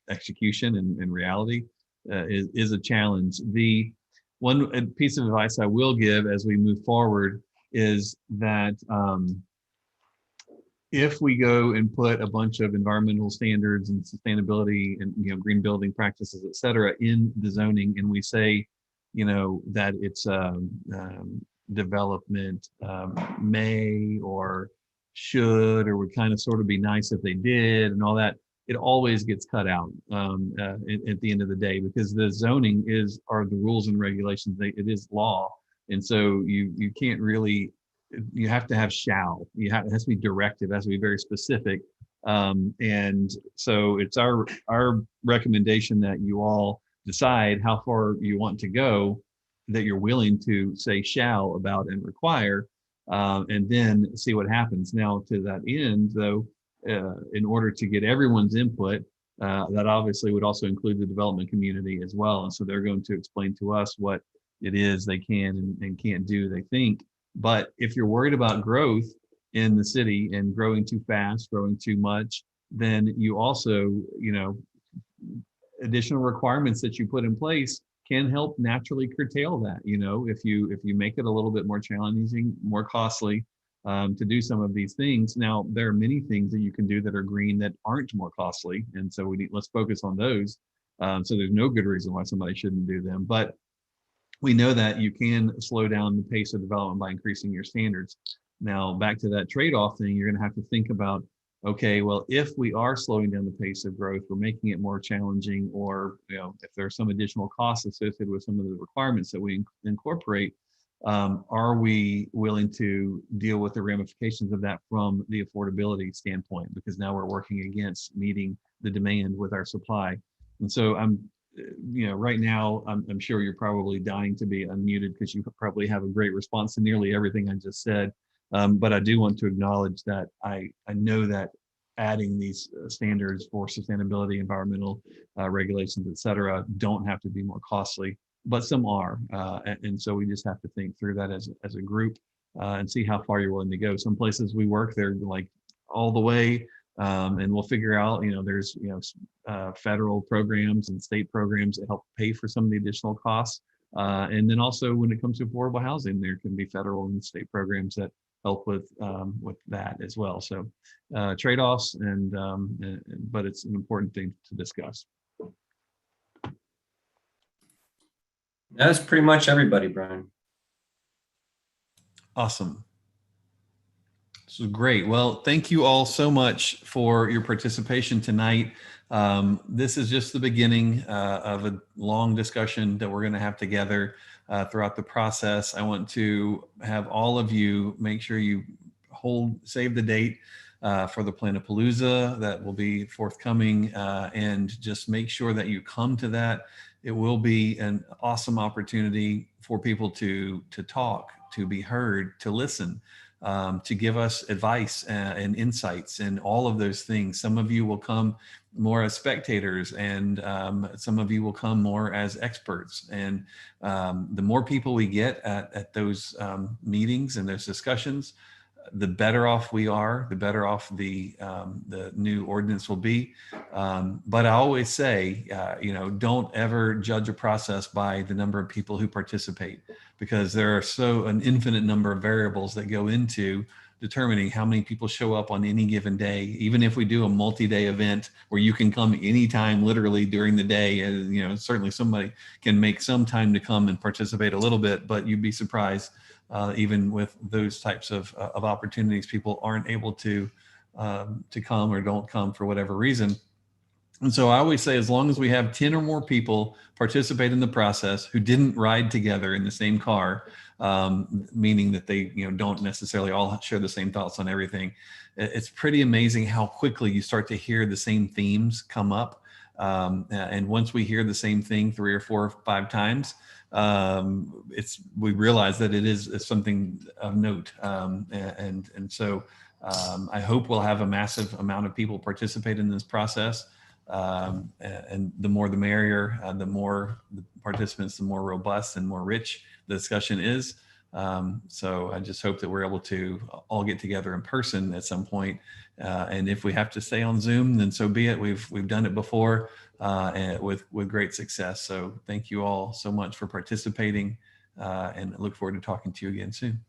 execution and reality is a challenge. The one piece of advice I will give as we move forward is that if we go and put a bunch of environmental standards and sustainability and, you know, green building practices, et cetera, in the zoning, and we say, you know, that it's development may or should or would kind of sort of be nice if they did and all that, it always gets cut out at the end of the day, because the zoning are the rules and regulations. It is law, and so you can't really. You have to have shall. It has to be directive. It has to be very specific. And so it's our recommendation that you all decide how far you want to go, that you're willing to say shall about and require, and then see what happens. Now, to that end, though, in order to get everyone's input, that obviously would also include the development community as well. And so they're going to explain to us what it is they can and can't do, they think. But if you're worried about growth in the city and growing too fast, growing too much, then you also, you know, additional requirements that you put in place can help naturally curtail that. You know, if you make it a little bit more challenging, more costly, to do some of these things. Now, there are many things that you can do that are green that aren't more costly. And so let's focus on those. So there's no good reason why somebody shouldn't do them. But we know that you can slow down the pace of development by increasing your standards. Now, back to that trade-off thing, you're going to have to think about, okay, well, if we are slowing down the pace of growth, we're making it more challenging, or if there's some additional costs associated with some of the requirements that we incorporate, are we willing to deal with the ramifications of that from the affordability standpoint? Because now we're working against meeting the demand with our supply. And so right now, I'm sure you're probably dying to be unmuted because you probably have a great response to nearly everything I just said. But I do want to acknowledge that I know that adding these standards for sustainability, environmental regulations, et cetera, don't have to be more costly, but some are. And so we just have to think through that as a group and see how far you're willing to go. Some places we work, they're like all the way. And we'll figure out, there's, federal programs and state programs that help pay for some of the additional costs. And then also when it comes to affordable housing, there can be federal and state programs that help with that as well. So trade-offs, but it's an important thing to discuss. That's pretty much everybody, Brian. Awesome. This is great. Well, thank you all so much for your participation tonight. This is just the beginning of a long discussion that we're going to have together throughout the process. I want to have all of you make sure you save the date for the Planapalooza that will be forthcoming, and just make sure that you come to that. It will be an awesome opportunity for people to talk, to be heard, to listen. To give us advice and insights and all of those things. Some of you will come more as spectators, and some of you will come more as experts. And the more people we get at those meetings and those discussions, the better off we are, the better off the new ordinance will be. But I always say, don't ever judge a process by the number of people who participate, because there are an infinite number of variables that go into determining how many people show up on any given day. Even if we do a multi-day event where you can come anytime, literally during the day, and certainly somebody can make some time to come and participate a little bit, but you'd be surprised. Even with those types of opportunities, people aren't able to come or don't come for whatever reason. And so I always say, as long as we have 10 or more people participate in the process who didn't ride together in the same car, meaning that they don't necessarily all share the same thoughts on everything, it's pretty amazing how quickly you start to hear the same themes come up. And once we hear the same thing 3 or 4 or 5 times, we realize that it is something of note. And so I hope we'll have a massive amount of people participate in this process. And the more the merrier, the more the participants, the more robust and more rich the discussion is. So I just hope that we're able to all get together in person at some point. And if we have to stay on Zoom, then so be it. We've done it before and with great success. So thank you all so much for participating, and I look forward to talking to you again soon.